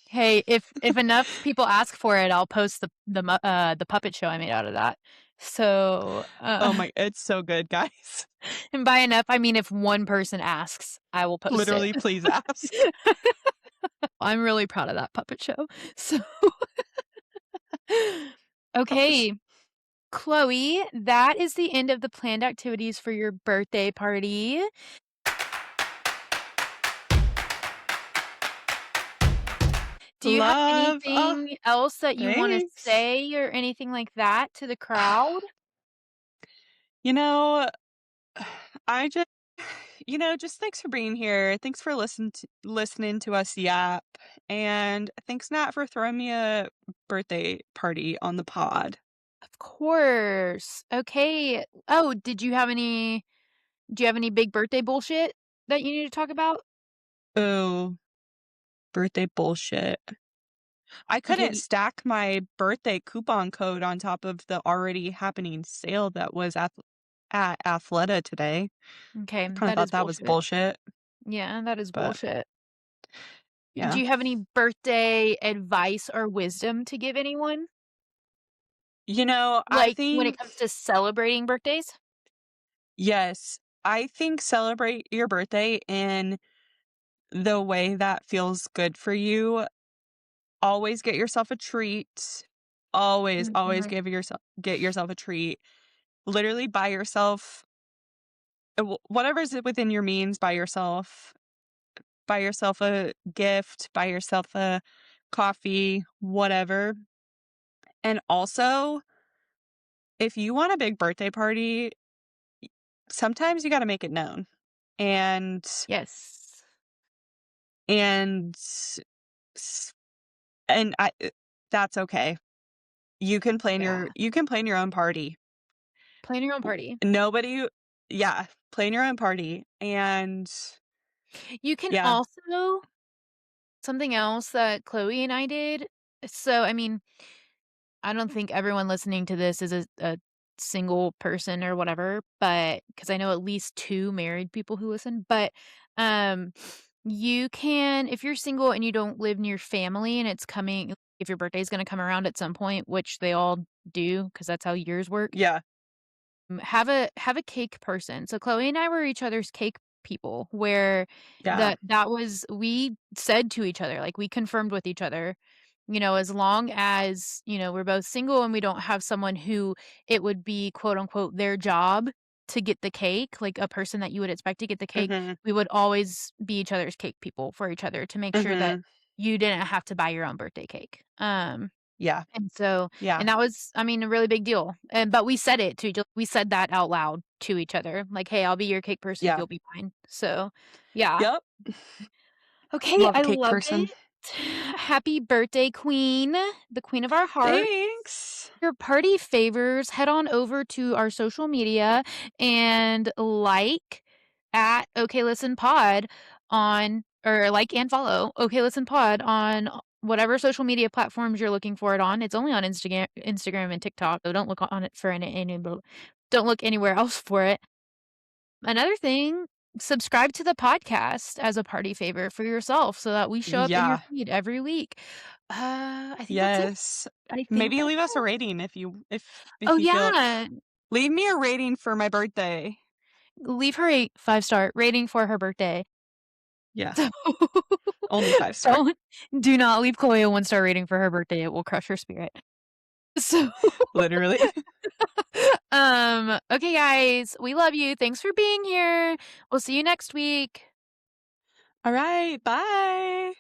S1: Hey, if enough people ask for it, I'll post the puppet show I made out of that. So,
S2: Oh my it's so good, guys.
S1: and by enough, I mean if one person asks, I will post it.
S2: Literally, please ask.
S1: I'm really proud of that puppet show. So
S2: That was
S1: okay, Chloe, that is the end of the planned activities for your birthday party. Do you have
S2: love. Oh,
S1: anything else that you wanna
S2: thanks.
S1: say or anything like that to the crowd?
S2: You know, I just just thanks for being here. Thanks for listening to us yap, and thanks, Nat, for throwing me a birthday party on the pod.
S1: Of course. Okay. Oh, do you have any big birthday bullshit that you need to talk about?
S2: Oh, birthday bullshit. I couldn't
S1: Okay,
S2: stack my birthday coupon code on top of the already happening sale that was at Athleta today.
S1: okay,
S2: I kinda
S1: that
S2: thought
S1: is
S2: that was
S1: bullshit.
S2: bullshit,
S1: Yeah, that is
S2: but
S1: bullshit. Do
S2: yeah.
S1: you have any birthday advice or wisdom to give anyone?
S2: I
S1: Like, when it
S2: think
S1: comes to celebrating birthdays?
S2: yes, I think celebrate your birthday in the way that feels good for you. Always get yourself a treat. Always, always
S1: Mhm.
S2: get yourself a treat. Literally buy yourself whatever's within your means, buy yourself a gift, buy yourself a coffee, whatever. And also, if you want a big birthday party, sometimes you gotta make it known. And
S1: Yes.
S2: and s and that's okay.
S1: Yeah.
S2: You can plan your own party.
S1: Plan your own party.
S2: Nobody yeah, plan your own party, and
S1: You can
S2: yeah,
S1: also something else that Chloe and I did so, I mean, I don't think everyone listening to this is a single person or whatever, but because I know at least 2 married people who listen, but, um, you can if you're single and you don't live near family and it's coming if your birthday is gonna come around at some point, which they all do, because that's how years work,
S2: yeah,
S1: have a cake person. So Chloe and I were each other's cake people where
S2: Yeah.
S1: that was we said to each other, like, we confirmed with each other, as long as, we're both single and we don't have someone who it would be, quote, unquote, "their job" to get the cake, like a person that you would expect to get the cake,
S2: Mhm.
S1: we would always be each other's cake people for each other to make sure that
S2: Mhm.
S1: you didn't have to buy your own birthday cake.
S2: Yeah.
S1: And so
S2: Yeah.
S1: and that was, I mean, a really big deal, but we said it to each we said that out loud to each other, like, "Hey, I'll be your cake person,
S2: Yeah.
S1: you'll be mine." So, yeah.
S2: Yep.
S1: Okay,
S2: Love a
S1: I
S2: cake
S1: love
S2: person.
S1: it. Happy birthday, queen, the queen of our heart.
S2: Thanks.
S1: Your party favors, head on over to our social media and like at OK Listen Pod on or like and follow OK Listen Pod on whatever social media platforms you're looking for it on. It's only on Instagram and TikTok, so don't look on it for any don't look anywhere else for it. Another thing, subscribe to the podcast as a party favor for yourself so that we show up in your
S2: Yeah.
S1: feed every week. I think that's it.
S2: Yes.
S1: I think
S2: Maybe
S1: that's
S2: leave us a
S1: it.
S2: rating if
S1: Oh,
S2: you feel
S1: yeah.
S2: leave me a rating for my birthday.
S1: Leave her a five-star rating for her birthday.
S2: Yeah.
S1: So
S2: Only 5-star.
S1: don't do not leave Chloe a one-star rating for her birthday, it will crush her spirit. So,
S2: Literally.
S1: okay, guys, we love you. Thanks for being here. We'll see you next week.
S2: Alright, bye.